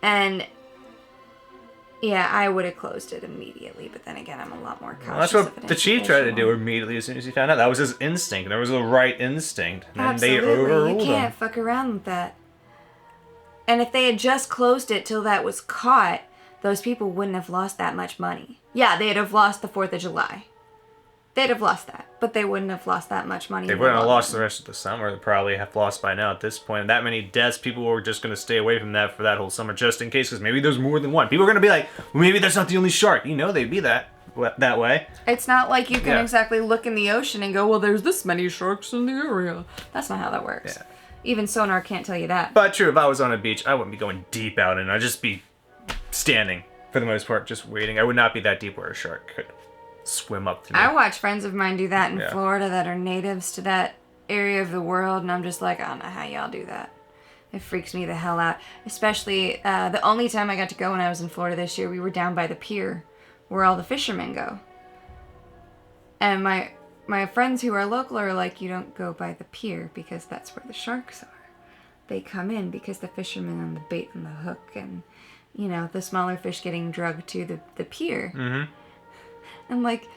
And yeah, I would have closed it immediately, but then again, I'm a lot more cautious. Well, that's what the chief tried to do immediately as soon as he found out. That was his instinct. There was a right instinct. And Absolutely. They overruled You can't fuck around with that. And if they had just closed it till that was caught, those people wouldn't have lost that much money. Yeah, they'd have lost the 4th of July. They'd have lost that, but they wouldn't have lost that much money. They wouldn't have lost the rest of the summer. They probably have lost by now at this point. That many deaths, people were just going to stay away from that for that whole summer just in case, because maybe there's more than one. People are going to be like, well, maybe that's not the only shark. You know they'd be that way. It's not like you can exactly look in the ocean and go, well, there's this many sharks in the area. That's not how that works. Yeah. Even sonar can't tell you that. But true, if I was on a beach, I wouldn't be going deep out and I'd just be standing, for the most part, just waiting. I would not be that deep where a shark could swim up to me. I watch friends of mine do that in Florida that are natives to that area of the world, and I'm just like, I don't know how y'all do that. It freaks me the hell out. Especially the only time I got to go when I was in Florida this year, we were down by the pier where all the fishermen go. And my friends who are local are like, you don't go by the pier because that's where the sharks are. They come in because the fishermen on the bait and the hook and, you know, the smaller fish getting drugged to the pier. Mm-hmm. And like,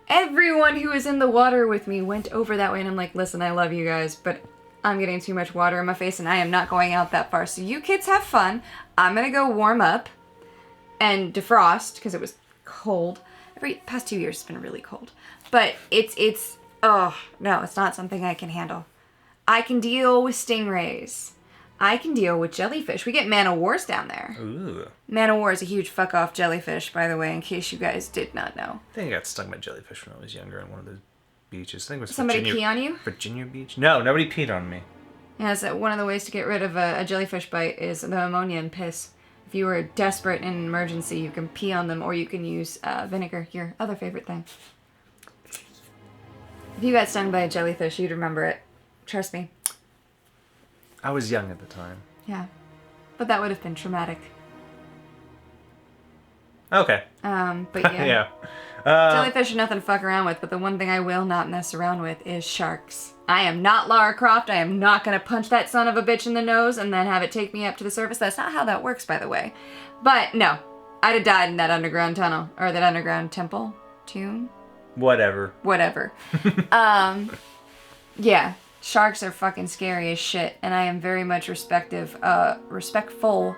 everyone who was in the water with me went over that way, and I'm like, listen, I love you guys, but I'm getting too much water in my face and I am not going out that far. So you kids have fun. I'm gonna go warm up and defrost because it was cold. Past 2 years it's been really cold. But it's oh no, it's not something I can handle. I can deal with stingrays. I can deal with jellyfish. We get man-o-wars down there. Ooh. Man-o-war is a huge fuck-off jellyfish, by the way, in case you guys did not know. I think I got stung by jellyfish when I was younger on one of those beaches. I think it was Somebody pee on you? Virginia Beach? No, nobody peed on me. Yeah, so one of the ways to get rid of a jellyfish bite is the ammonia and piss. If you are desperate in an emergency, you can pee on them, or you can use vinegar, your other favorite thing. If you got stung by a jellyfish, you'd remember it. Trust me. I was young at the time. Yeah. But that would have been traumatic. Okay. But yeah. Yeah. Jellyfish are nothing to fuck around with, but the one thing I will not mess around with is sharks. I am not Lara Croft. I am not going to punch that son of a bitch in the nose and then have it take me up to the surface. That's not how that works, by the way. But no, I'd have died in that underground tunnel, or that underground temple, tomb. Whatever. Yeah. Sharks are fucking scary as shit, and I am very much respectful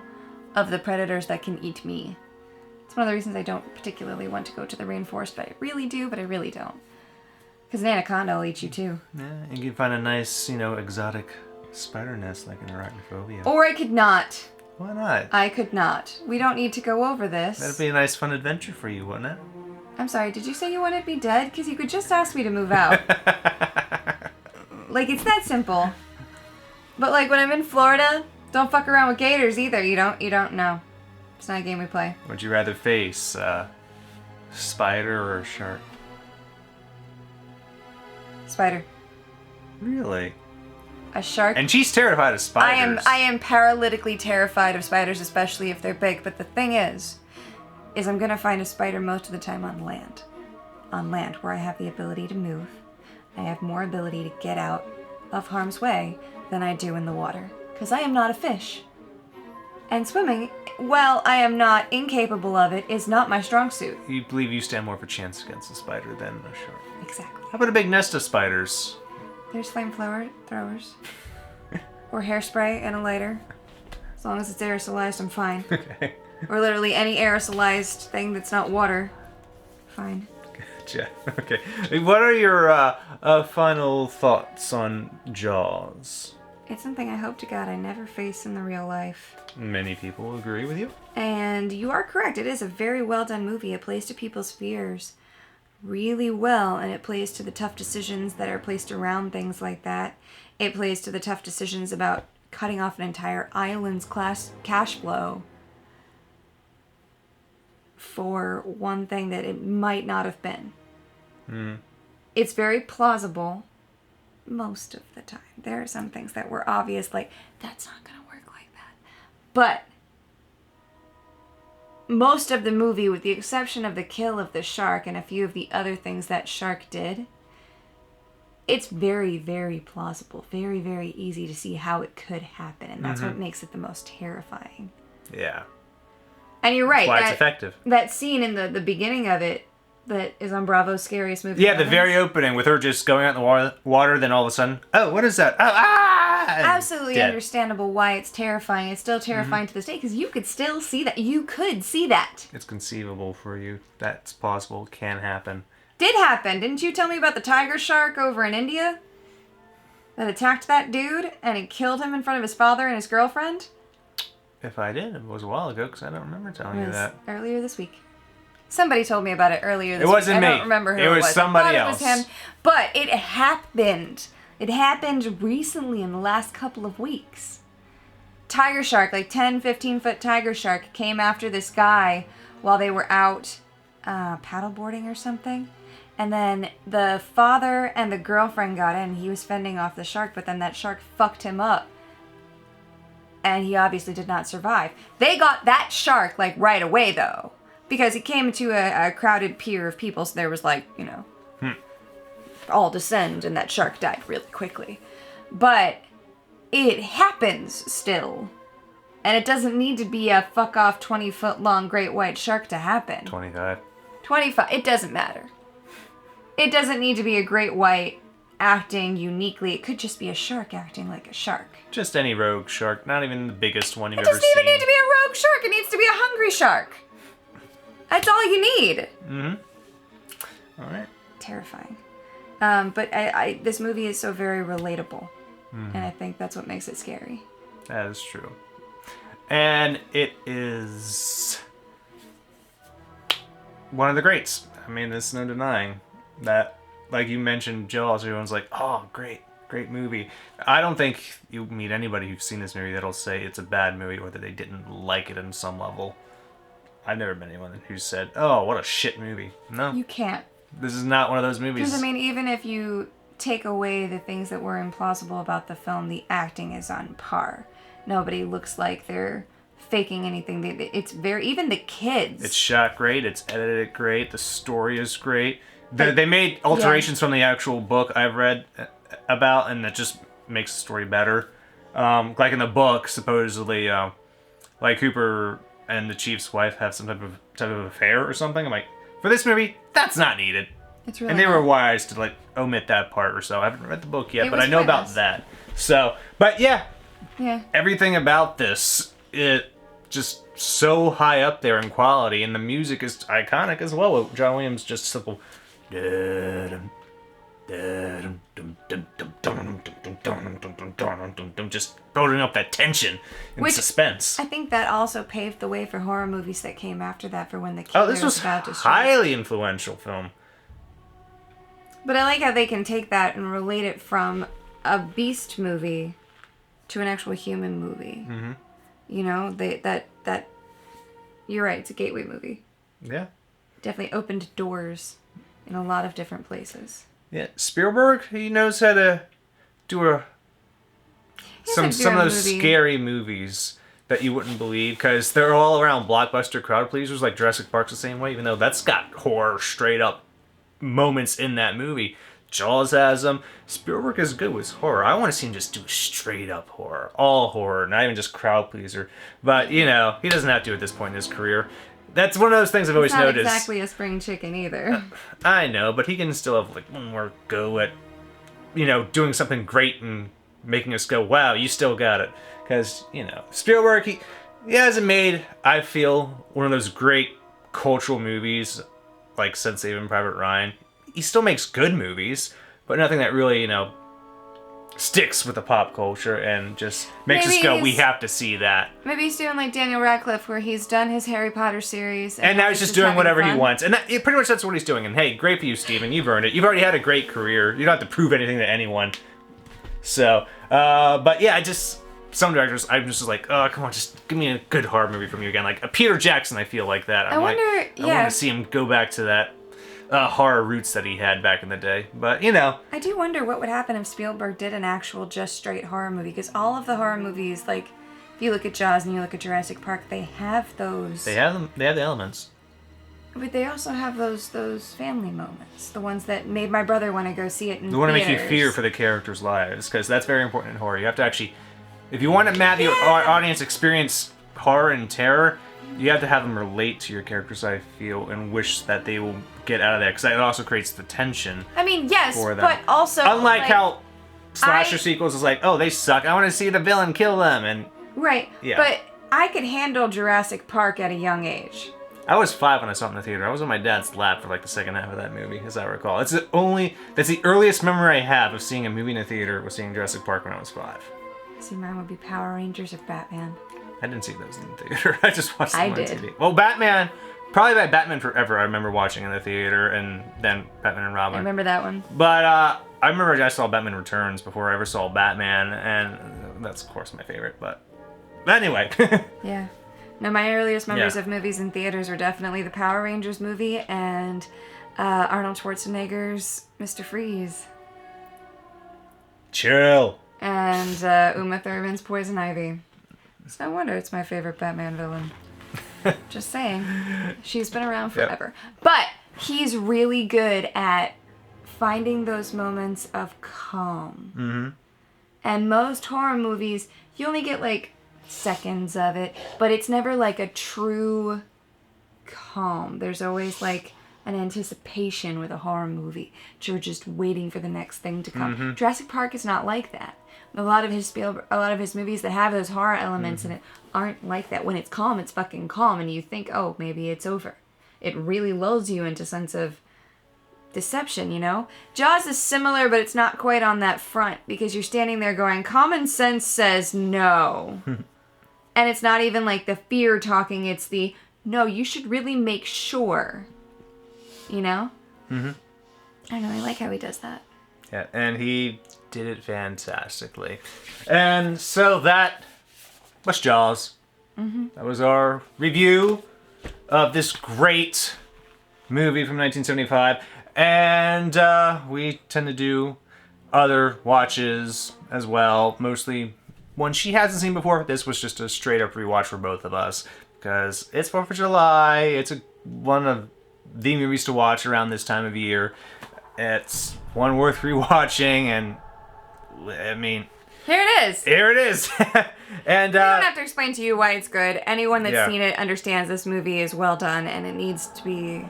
of the predators that can eat me. It's one of the reasons I don't particularly want to go to the rainforest, but I really do, but I really don't. Because an anaconda will eat you too. Yeah, you can find a nice, exotic spider nest like an arachnophobia. Or I could not. Why not? I could not. We don't need to go over this. That'd be a nice fun adventure for you, wouldn't it? I'm sorry, did you say you wanted me dead? Because you could just ask me to move out. Like, it's that simple. But like when I'm in Florida, don't fuck around with gators either. You don't know. It's not a game we play. Would you rather face a spider or a shark? Spider. Really? A shark? And she's terrified of spiders. I am paralytically terrified of spiders, especially if they're big. But the thing is I'm gonna find a spider most of the time on land. On land, where I have the ability to move. I have more ability to get out of harm's way than I do in the water. Because I am not a fish. And swimming, while I am not incapable of it, is not my strong suit. You believe you stand more of a chance against a spider than a shark. Exactly. How about a big nest of spiders? There's flamethrower throwers. Or hairspray and a lighter. As long as it's aerosolized, I'm fine. Okay. Or literally any aerosolized thing that's not water. Fine. Gotcha. Okay. What are your final thoughts on Jaws? It's something I hope to God I never face in the real life. Many people agree with you. And you are correct. It is a very well done movie. It plays to people's fears really well, and it plays to the tough decisions that are placed around things like that. It plays to the tough decisions about cutting off an entire island's cash flow for one thing that it might not have been. Mm. It's very plausible most of the time. There are some things that were obvious, like, that's not going to work like that. But most of the movie, with the exception of the kill of the shark and a few of the other things that shark did, it's very, very plausible. Very, very easy to see how it could happen. And that's what makes it the most terrifying. Yeah. And you're right. That's why it's effective. That scene in the beginning of it that is on Bravo's Scariest Movie. Yeah, the very opening with her just going out in the water, then all of a sudden, oh, what is that? Oh, ah! Absolutely Dead. Understandable why it's terrifying. It's still terrifying to this day because you could still see that. You could see that. It's conceivable for you. That's possible. Can happen. Did happen. Didn't you tell me about the tiger shark over in India that attacked that dude and it killed him in front of his father and his girlfriend? If I did, it was a while ago because I don't remember telling you that. Earlier this week. Somebody told me about it earlier this week. It wasn't me. I don't remember who it was. It was somebody else. It was him. But it happened. It happened recently in the last couple of weeks. Tiger shark, like 10, 15-foot tiger shark, came after this guy while they were out paddleboarding or something. And then the father and the girlfriend got in. He was fending off the shark, but then that shark fucked him up. And he obviously did not survive. They got that shark, like, right away, though. Because he came to a crowded pier of people, so there was, like, you know, all descend, and that shark died really quickly. But it happens still. And it doesn't need to be a fuck-off 20-foot-long great white shark to happen. 25. 25. It doesn't matter. It doesn't need to be a great white acting uniquely. It could just be a shark acting like a shark. Just any rogue shark, not even the biggest one you've It ever seen. doesn't even need to be a rogue shark. It needs to be a hungry shark. That's all you need. Mm-hmm. All right. Terrifying. But this movie is so very relatable. And I think that's what makes it scary. That is true. And it is one of the greats. I mean, there's no denying that. Like you mentioned, Jaws, everyone's like, oh, great movie. I don't think you meet anybody who's seen this movie that'll say it's a bad movie or that they didn't like it on some level. I've never met anyone who said, oh, what a shit movie. No. You can't. This is not one of those movies. Because, I mean, even if you take away the things that were implausible about the film, the acting is on par. Nobody looks like they're faking anything. It's very... Even the kids. It's shot great. It's edited great. The story is great. They made alterations from the actual book I've read about, and that just makes the story better. Like in the book, supposedly, like Cooper and the chief's wife have some type of affair or something. I'm like, for this movie, that's not needed. It's really and they not. were wise to like omit that part or so. I haven't read the book yet, It but was I know about nice. that. So, but yeah, Yeah. everything about this, it just so high up there in quality, and the music is iconic as well. With John Williams, just simple. Just building up that tension and suspense. I think that also paved the way for horror movies that came after that for when the killer Oh, this was about to strike. highly influential film. But I like how they can take that and relate it from a beast movie to an actual human movie. Mm-hmm. You know, that you're right, it's a gateway movie. Yeah. Definitely opened doors in a lot of different places. Yeah, Spielberg, he knows how to do some of those scary movies that you wouldn't believe, because they're all around blockbuster crowd pleasers, like Jurassic Park's the same way, even though that's got horror straight up moments in that movie. Jaws has them. Spielberg is good with horror. I want to see him just do straight up horror. All horror, not even just crowd pleaser. But, you know, he doesn't have to at this point in his career. That's one of those things I've always noticed. Not exactly a spring chicken either. I know, but he can still have like one more go at, you know, doing something great and making us go, wow, you still got it. Because, you know, Spielberg, he hasn't made, I feel, one of those great cultural movies like since Saving Private Ryan. He still makes good movies, but nothing that really, you know, sticks with the pop culture and just makes us go, we have to see that. Maybe he's doing like Daniel Radcliffe, where he's done his Harry Potter series. And now he's just doing having whatever he fun. wants. And pretty much that's what he's doing. And hey, great for you, Steven. You've earned it. You've already had a great career. You don't have to prove anything to anyone. So, but yeah, some directors, I'm just like, oh, come on, just give me a good horror movie from you again. Like a Peter Jackson, I feel like that. I want to see him go back to that horror roots that he had back in the day. But, you know. I do wonder what would happen if Spielberg did an actual just straight horror movie. Because all of the horror movies, like, if you look at Jaws and you look at Jurassic Park, they have those. They have them. They have the elements. But they also have those family moments. The ones that made my brother want to go see it in They want to make you theaters. fear for the characters' lives. Because that's very important in horror. You have to actually... If you want to have your audience experience horror and terror, you have to have them relate to your characters, I feel, and wish that they will get out of that. Because that also creates the tension. I mean, yes, for them. but also... Unlike like, how slasher sequels is like, oh, they suck. I want to see the villain kill them. And Right, yeah. but I could handle Jurassic Park at a young age. I was 5 when I saw it in the theater. I was on my dad's lap for like the second half of that movie, as I recall. That's the earliest memory I have of seeing a movie in a theater was seeing Jurassic Park when I was 5. See, mine would be Power Rangers or Batman. I didn't see those in the theater. I just watched them I on did. TV. Well, Batman, probably by Batman Forever, I remember watching in the theater, and then Batman and Robin. I remember that one. But I remember I saw Batman Returns before I ever saw Batman, and that's of course my favorite. But anyway. Yeah. No, my earliest memories Yeah. of movies in theaters were definitely the Power Rangers movie and Arnold Schwarzenegger's Mr. Freeze. Chill. And Uma Thurman's Poison Ivy. It's no wonder it's my favorite Batman villain. Just saying. She's been around forever. Yep. But he's really good at finding those moments of calm. Mm-hmm. And most horror movies, you only get like seconds of it, but it's never like a true calm. There's always like an anticipation with a horror movie. You're just waiting for the next thing to come. Mm-hmm. Jurassic Park is not like that. A lot of his movies that have those horror elements in it aren't like that. When it's calm, it's fucking calm, and you think, oh, maybe it's over. It really lulls you into a sense of deception, you know? Jaws is similar, but it's not quite on that front, because you're standing there going, common sense says no. And it's not even like the fear talking, it's the, no, you should really make sure. You know? Mm-hmm. I don't know, I like how he does that. Yeah, and he did it fantastically. And so that was Jaws. Mm-hmm. That was our review of this great movie from 1975. And we tend to do other watches as well, mostly one she hasn't seen before. This was just a straight up rewatch for both of us because it's 4th of July. It's one of the movies to watch around this time of year. It's one worth rewatching, and I mean, Here it is. Here it is. And I don't have to explain to you why it's good. Anyone that's seen it understands this movie is well done, and it needs to be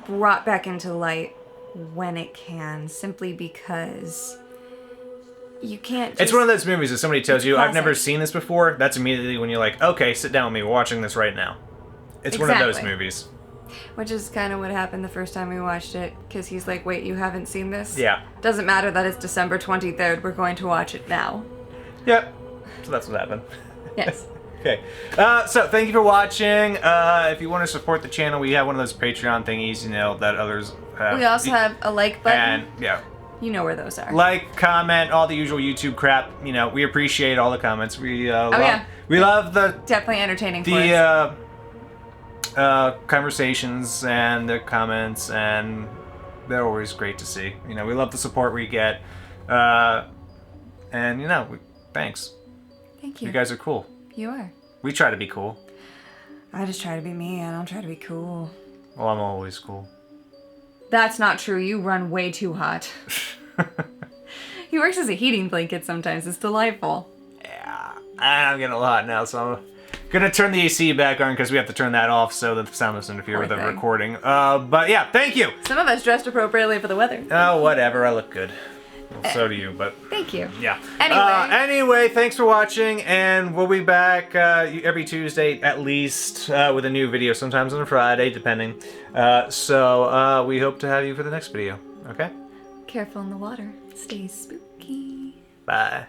brought back into light when it can, simply because you can't just... It's one of those movies that somebody tells you, I've Classic. never seen this before. That's immediately when you're like, okay, sit down with me. We're watching this right now. It's one of those Exactly. movies. Which is kind of what happened the first time we watched it, because he's like, wait, you haven't seen this? Yeah. Doesn't matter that it's December 23rd, we're going to watch it now. Yep. So that's what happened. Yes. Okay. So thank you for watching. If you want to support the channel, we have one of those Patreon thingies, you know, that others have. We also have a like button. And, yeah. You know where those are. Like, comment, all the usual YouTube crap. You know, we appreciate all the comments. We yeah. we love the Definitely entertaining for us. Conversations and the comments, and they're always great to see. You know, we love the support we get. And, you know, thanks. Thank you. You guys are cool. You are. We try to be cool. I just try to be me. I don't try to be cool. Well, I'm always cool. That's not true. You run way too hot. He works as a heating blanket sometimes. It's delightful. Yeah. I'm getting a lot hot now, so I'm gonna turn the AC back on because we have to turn that off so that the sound doesn't interfere with the Poor thing. recording. But yeah, thank you. Some of us dressed appropriately for the weather. Oh, whatever. I look good. Well, so do you, but... Thank you. Yeah. Anyway. Thanks for watching, and we'll be back every Tuesday at least with a new video, sometimes on a Friday, depending. So we hope to have you for the next video, okay? Careful in the water. Stay spooky. Bye.